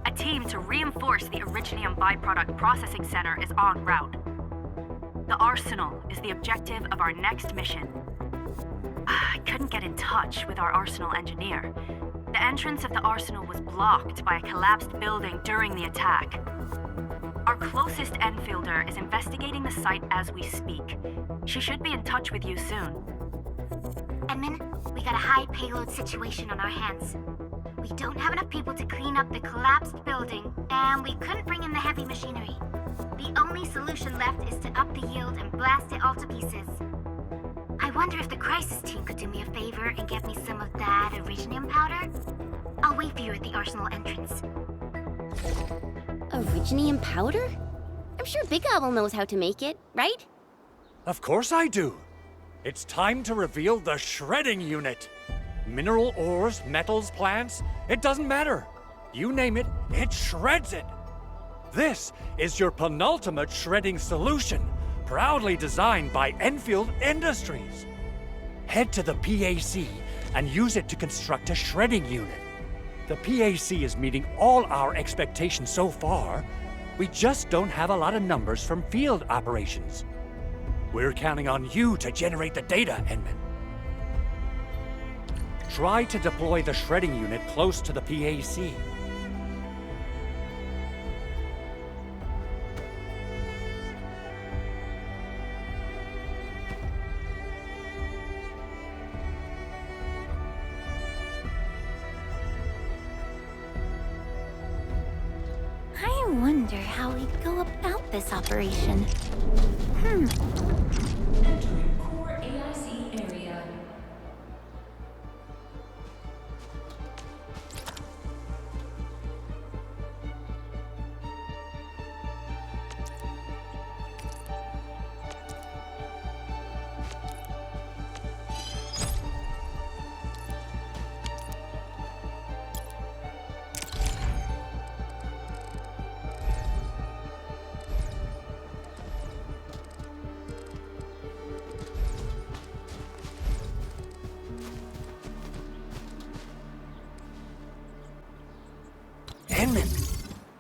A team to reinforce the Originium byproduct processing center is en route. The arsenal is the objective of our next mission. I couldn't get in touch with our arsenal engineer. The entrance of the arsenal was blocked by a collapsed building during the attack. Our closest Enfielder is investigating the site as we speak. She should be in touch with you soon. Edmund, we got a high payload situation on our hands. We don't have enough people to clean up the collapsed building, and we couldn't bring in the heavy machinery. The only solution left is to up the yield and blast it all to pieces. I wonder if the crisis team could do me a favor and get me some of that Originium powder? I'll wait for you at the arsenal entrance. Originium powder? I'm sure Big Owl knows how to make it, right? Of course I do. It's time to reveal the shredding unit. Mineral ores, metals, plants, it doesn't matter. You name it, it shreds it. This is your penultimate shredding solution, proudly designed by Enfield Industries. Head to the PAC and use it to construct a shredding unit. The PAC is meeting all our expectations so far. We just don't have a lot of numbers from field operations. We're counting on you to generate the data, Edmund. Try to deploy the shredding unit close to the PAC. I wonder how we'd go about this operation. Entering core AIC area. Edmund,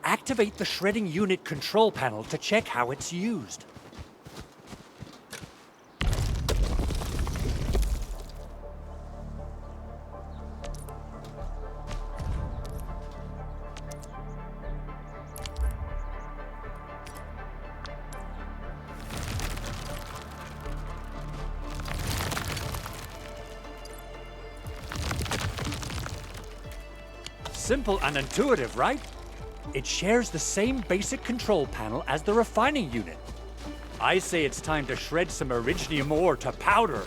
activate the shredding unit control panel to check how it's used. Simple and intuitive, right? It shares the same basic control panel as the refining unit. I say it's time to shred some Originium ore to powder.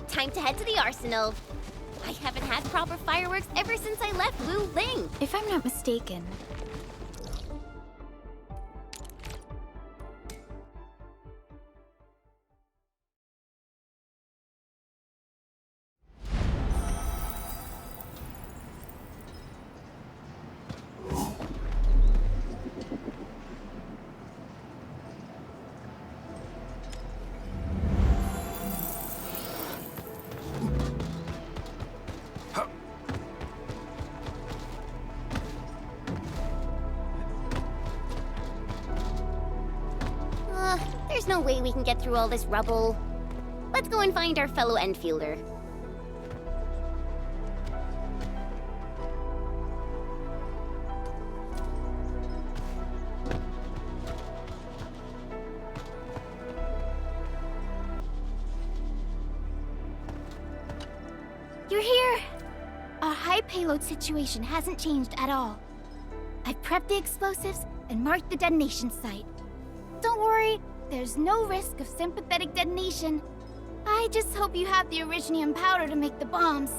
Time to head to the arsenal. I haven't had proper fireworks ever since I left Wu Ling. If I'm not mistaken, way we can get through all this rubble. Let's go and find our fellow Endfielder. You're here! Our high payload situation hasn't changed at all. I've prepped the explosives and marked the detonation site. Don't worry, there's no risk of sympathetic detonation. I just hope you have the Originium powder to make the bombs.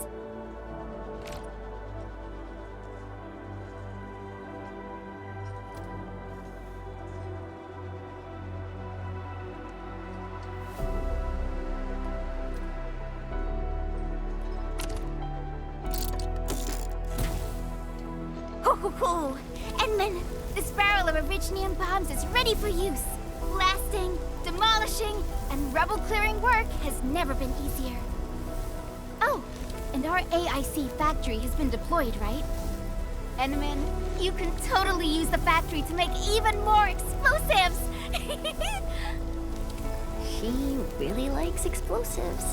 Ho ho ho! And then this barrel of Originium bombs is ready for use. Blasting, demolishing, and rubble-clearing work has never been easier. Oh, and our AIC factory has been deployed, right? Enman, you can totally use the factory to make even more explosives! She really likes explosives.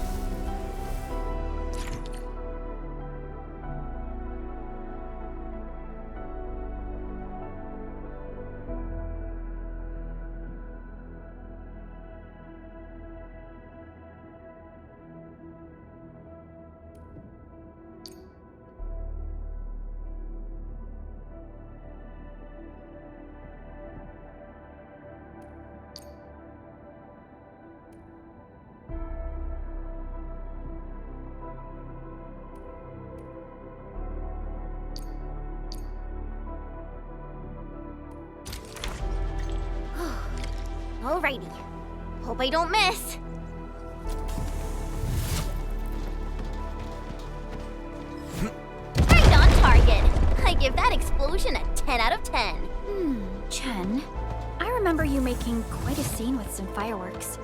Alrighty. Hope I don't miss. Right on target. I give that explosion a 10 out of 10. Chen, I remember you making quite a scene with some fireworks.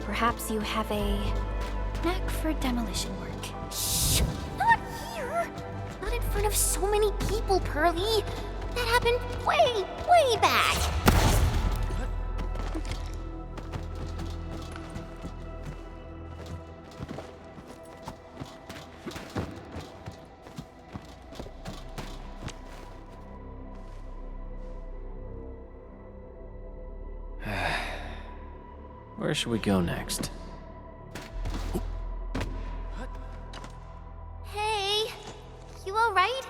Perhaps you have a knack for demolition work. Shh! Not here! Not in front of so many people, Pearly. That happened way, way back. Where should we go next? Hey, you alright?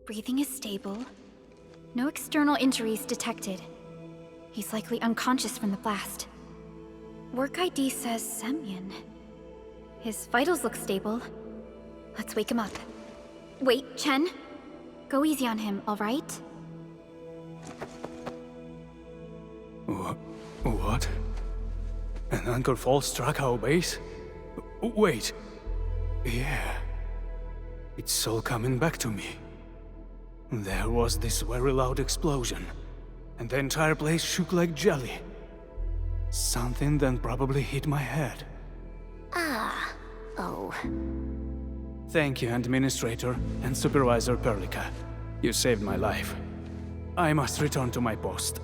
Breathing is stable. No external injuries detected. He's likely unconscious from the blast. Work ID says Semyon. His vitals look stable. Let's wake him up. Wait, Chen. Go easy on him, all right? What? An anchor fall struck our base? Wait. Yeah. It's all coming back to me. There was this very loud explosion, and the entire place shook like jelly. Something then probably hit my head. Oh. Thank you, Administrator and Supervisor Perlica. You saved my life. I must return to my post.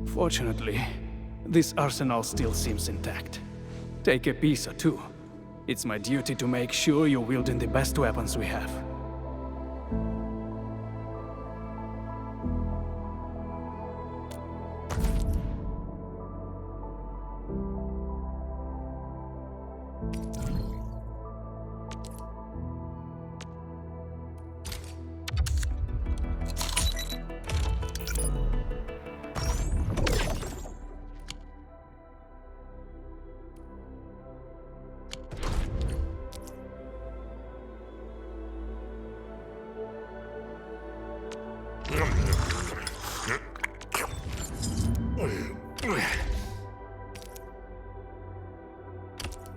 Fortunately, this arsenal still seems intact. Take a piece or two. It's my duty to make sure you're wielding the best weapons we have.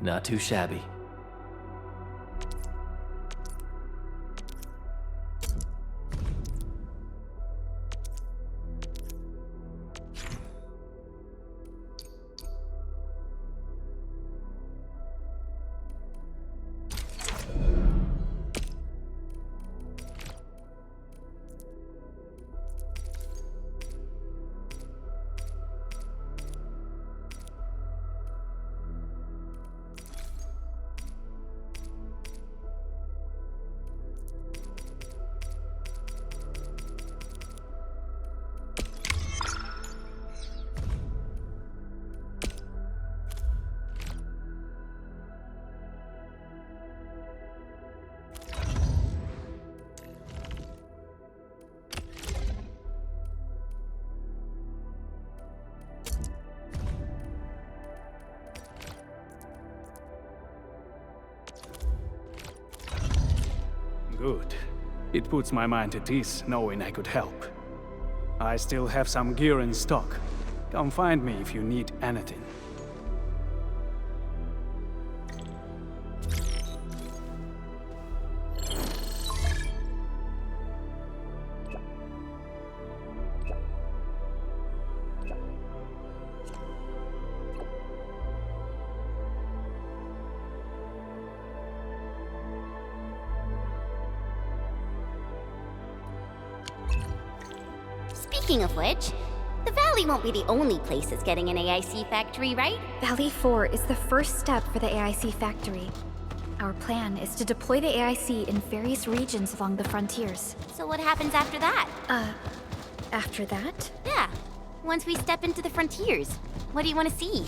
Not too shabby. Good. It puts my mind at ease knowing I could help. I still have some gear in stock. Come find me if you need anything. Speaking of which, the Valley won't be the only place that's getting an AIC factory, right? Valley 4 is the first step for the AIC factory. Our plan is to deploy the AIC in various regions along the frontiers. So what happens after that? After that? Yeah. Once we step into the frontiers, what do you want to see?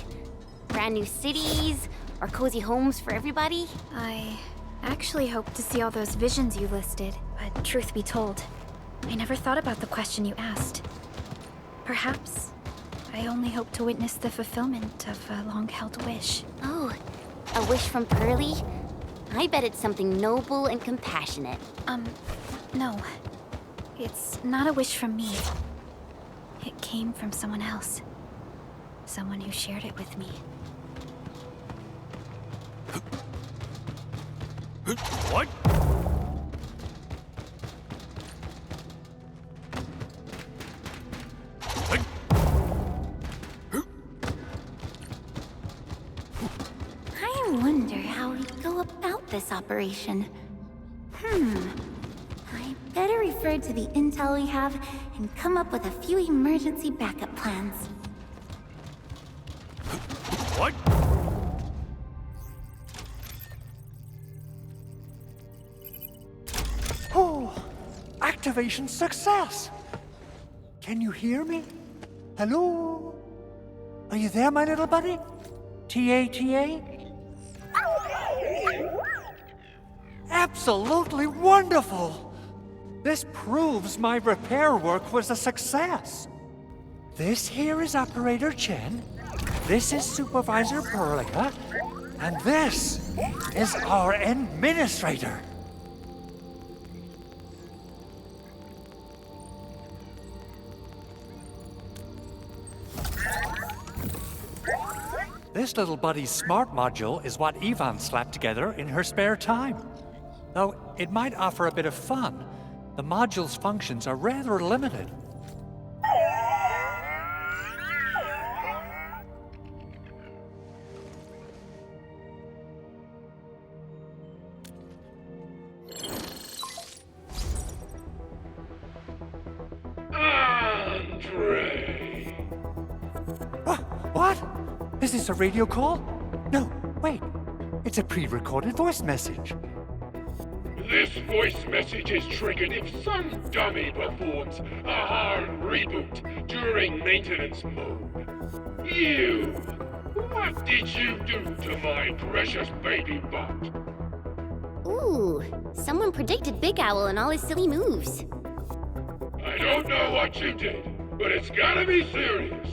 Brand new cities? Or cozy homes for everybody? I actually hope to see all those visions you listed, but truth be told, I never thought about the question you asked. Perhaps I only hope to witness the fulfillment of a long-held wish. Oh, a wish from Pearly? I bet it's something noble and compassionate. No. It's not a wish from me. It came from someone else. Someone who shared it with me. What? I wonder how we'd go about this operation. I better refer to the intel we have and come up with a few emergency backup plans. What? Oh, activation success! Can you hear me? Hello? Are you there, my little buddy? TA? Absolutely wonderful! This proves my repair work was a success. This here is Operator Chen, this is Supervisor Perlica, and this is our Administrator. This little buddy's smart module is what Yvonne slapped together in her spare time. Though it might offer a bit of fun, the module's functions are rather limited. Andre! What? Is this a radio call? No, wait. It's a pre-recorded voice message. This voice message is triggered if some dummy performs a hard reboot during maintenance mode. You! What did you do to my precious baby bot? Ooh, someone predicted Big Owl and all his silly moves. I don't know what you did, but it's gotta be serious.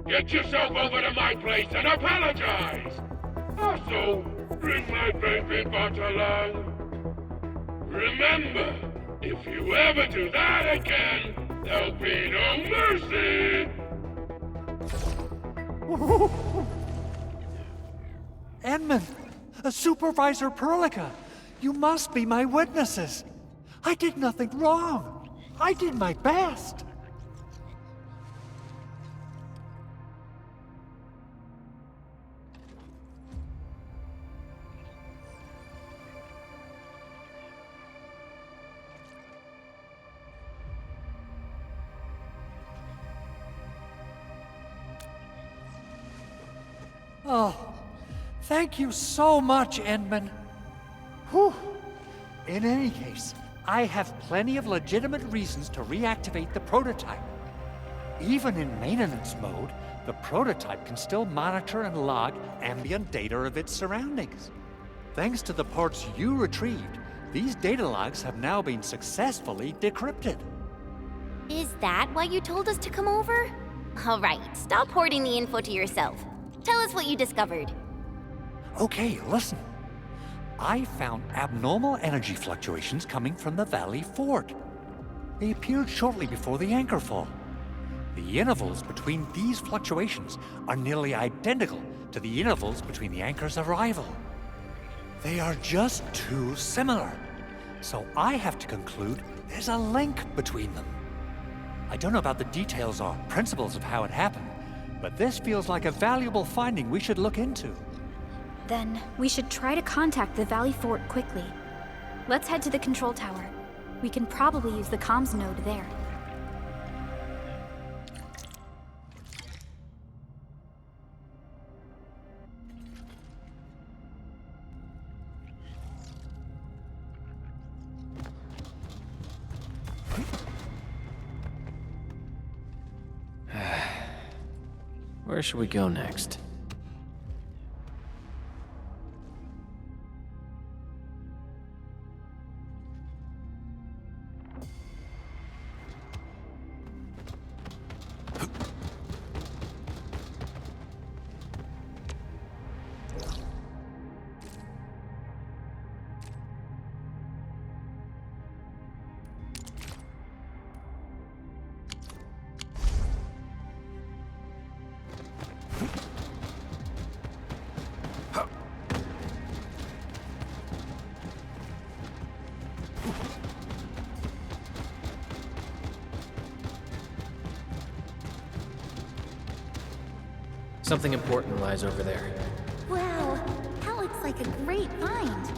Get yourself over to my place and apologize! Also, bring my baby bot along. Remember, if you ever do that again, there'll be no mercy! Edmund, Supervisor Perlica, you must be my witnesses. I did nothing wrong. I did my best. Oh, thank you so much, Edmund. Whew. In any case, I have plenty of legitimate reasons to reactivate the prototype. Even in maintenance mode, the prototype can still monitor and log ambient data of its surroundings. Thanks to the parts you retrieved, these data logs have now been successfully decrypted. Is that why you told us to come over? All right, stop hoarding the info to yourself. Tell us what you discovered. Okay, listen. I found abnormal energy fluctuations coming from the valley fort. They appeared shortly before the anchor fall. The intervals between these fluctuations are nearly identical to the intervals between the anchor's arrival. They are just too similar. So I have to conclude there's a link between them. I don't know about the details or principles of how it happened, but this feels like a valuable finding we should look into. Then we should try to contact the Valley Fort quickly. Let's head to the control tower. We can probably use the comms node there. Where should we go next? Something important lies over there. Wow, that looks like a great find.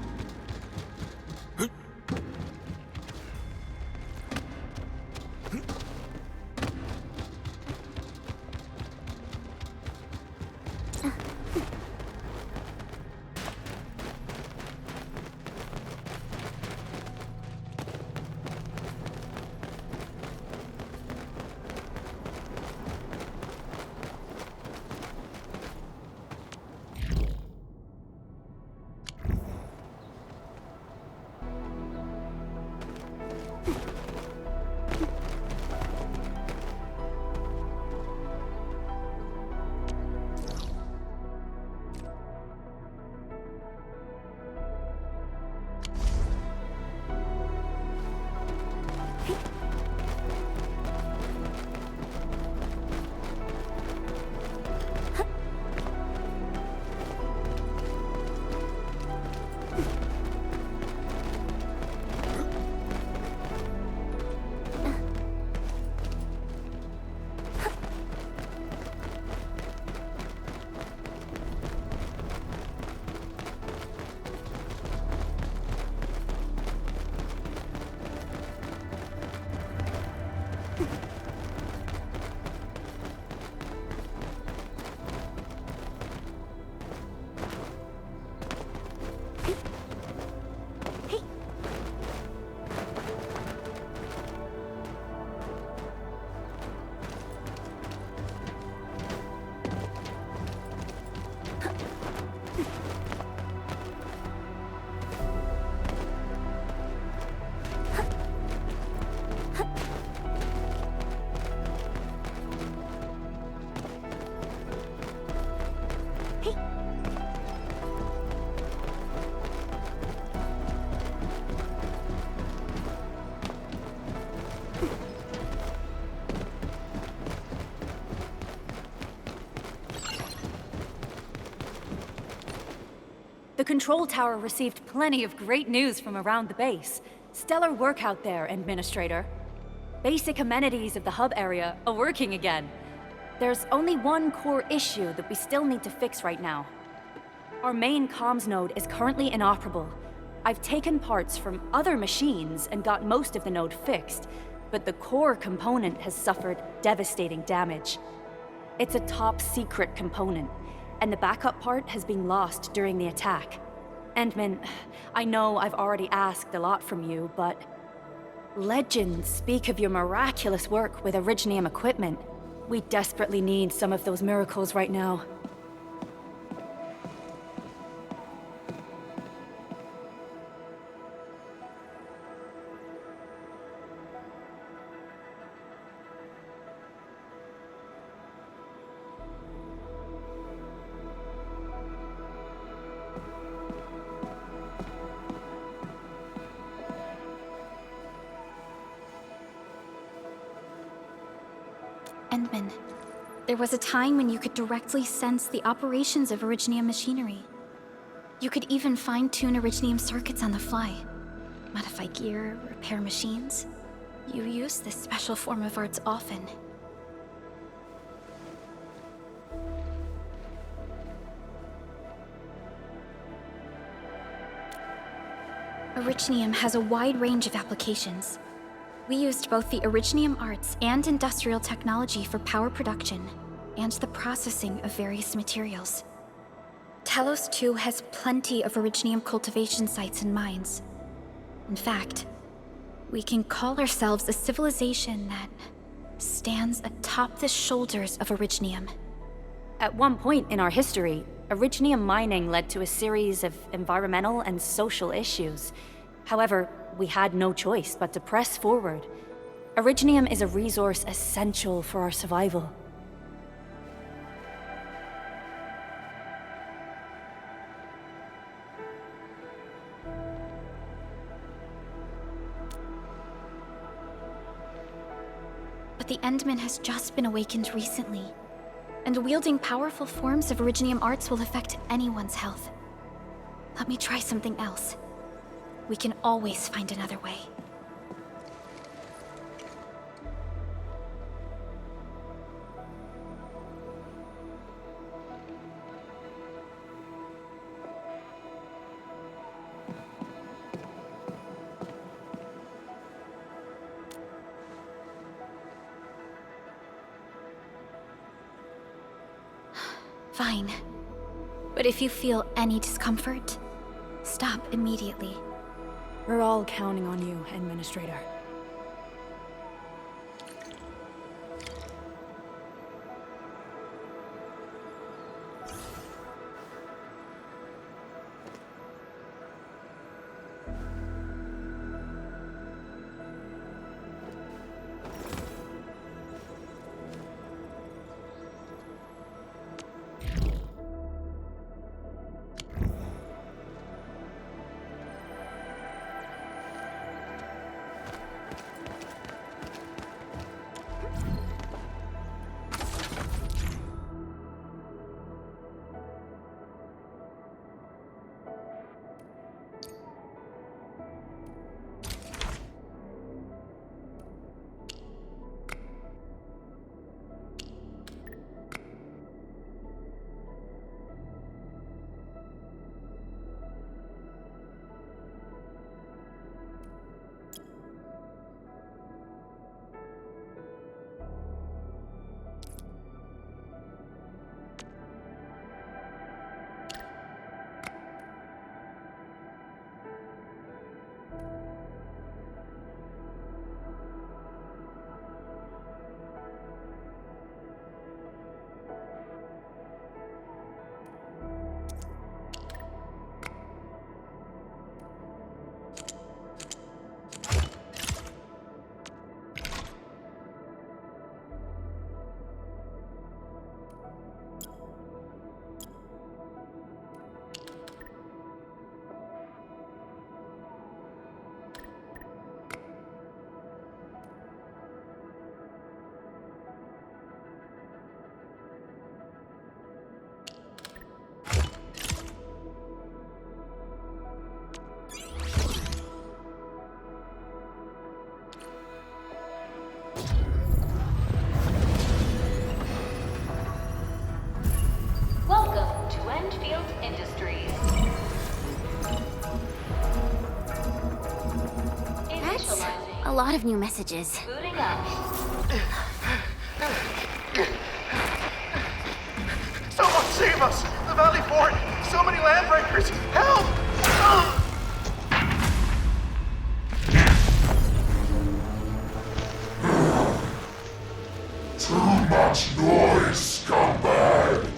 The control tower received plenty of great news from around the base. Stellar work out there, Administrator. Basic amenities of the hub area are working again. There's only one core issue that we still need to fix right now. Our main comms node is currently inoperable. I've taken parts from other machines and got most of the node fixed, but the core component has suffered devastating damage. It's a top-secret component, and the backup part has been lost during the attack. Endman, I know I've already asked a lot from you, but legends speak of your miraculous work with Originium equipment. We desperately need some of those miracles right now. Endman, there was a time when you could directly sense the operations of Originium machinery. You could even fine-tune Originium circuits on the fly, modify gear, repair machines. You use this special form of arts often. Originium has a wide range of applications. We used both the Originium arts and industrial technology for power production and the processing of various materials. Talos 2 has plenty of Originium cultivation sites and mines. In fact, we can call ourselves a civilization that stands atop the shoulders of Originium. At one point in our history, Originium mining led to a series of environmental and social issues. However, we had no choice but to press forward. Originium is a resource essential for our survival. But the Endman has just been awakened recently, and wielding powerful forms of Originium arts will affect anyone's health. Let me try something else. We can always find another way. Fine. But if you feel any discomfort, stop immediately. We're all counting on you, Administrator. Welcome to Endfield Industries. That's a lot of new messages. Booting up. Someone save us! The Valley Fort! So many landbreakers! Help! Too much noise, scumbag!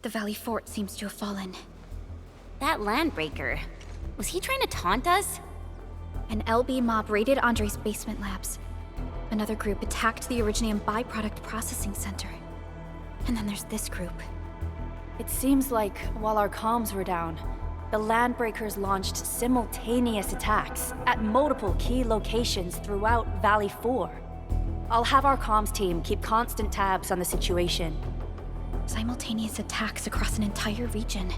The Valley Fort seems to have fallen. That landbreaker, was he trying to taunt us? An LB mob raided Andre's basement labs. Another group attacked the Originium byproduct processing center. And then there's this group. It seems like while our comms were down, the Landbreakers launched simultaneous attacks at multiple key locations throughout Valley 4. I'll have our comms team keep constant tabs on the situation. Simultaneous attacks across an entire region.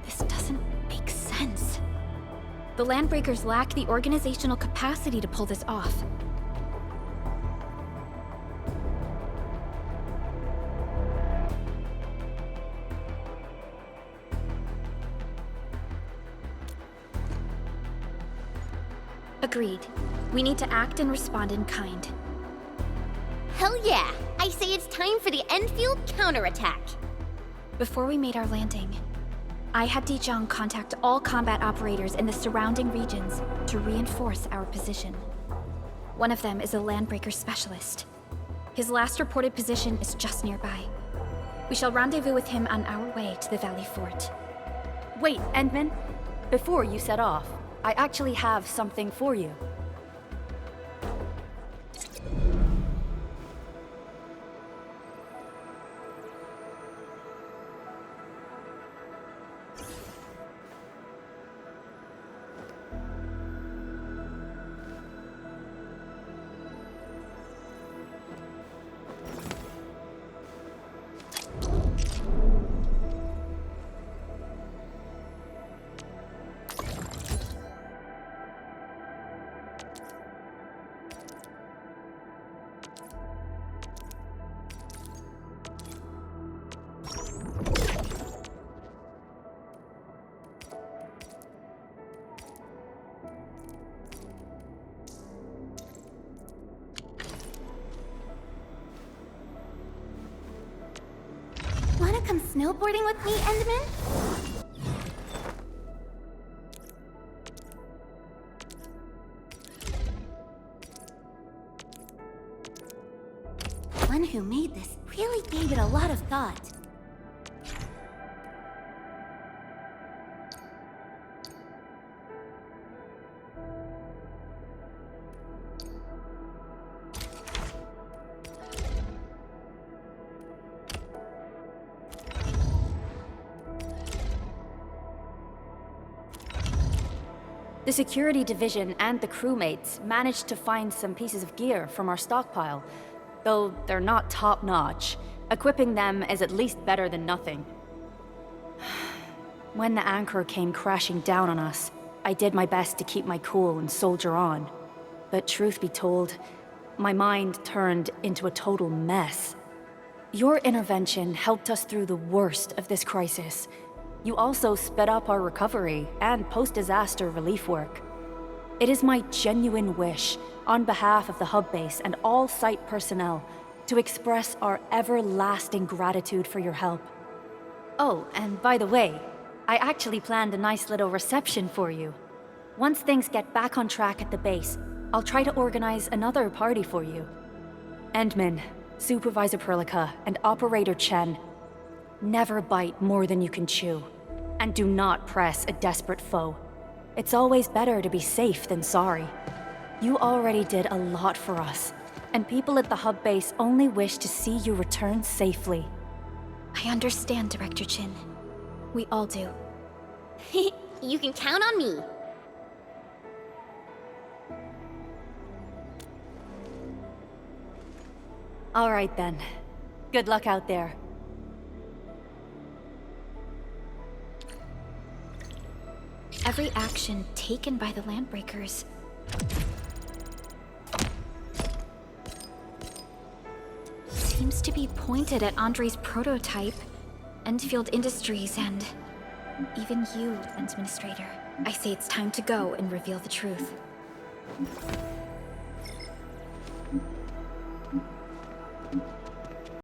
This doesn't make sense. The Landbreakers lack the organizational capacity to pull this off. Agreed. We need to act and respond in kind. Hell yeah! I say it's time for the Endfield counterattack. Before we made our landing, I had Dijong contact all combat operators in the surrounding regions to reinforce our position. One of them is a Landbreaker specialist. His last reported position is just nearby. We shall rendezvous with him on our way to the Valley Fort. Wait, Endman. Before you set off, I actually have something for you. Wanna come snowboarding with me, Endman? One who made this really gave it a lot of thought. The security division and the crewmates managed to find some pieces of gear from our stockpile, though they're not top-notch. Equipping them is at least better than nothing. When the anchor came crashing down on us, I did my best to keep my cool and soldier on. But truth be told, my mind turned into a total mess. Your intervention helped us through the worst of this crisis. You also sped up our recovery and post-disaster relief work. It is my genuine wish, on behalf of the hub base and all site personnel, to express our everlasting gratitude for your help. Oh, and by the way, I actually planned a nice little reception for you. Once things get back on track at the base, I'll try to organize another party for you. Endman, Supervisor Perlica, and Operator Chen, never bite more than you can chew. And do not press a desperate foe. It's always better to be safe than sorry. You already did a lot for us, and people at the hub base only wish to see you return safely. I understand, Director Chin. We all do. You can count on me. All right then. Good luck out there. Every action taken by the Landbreakers seems to be pointed at Andre's prototype, Endfield Industries, and even you, Administrator. I say it's time to go and reveal the truth.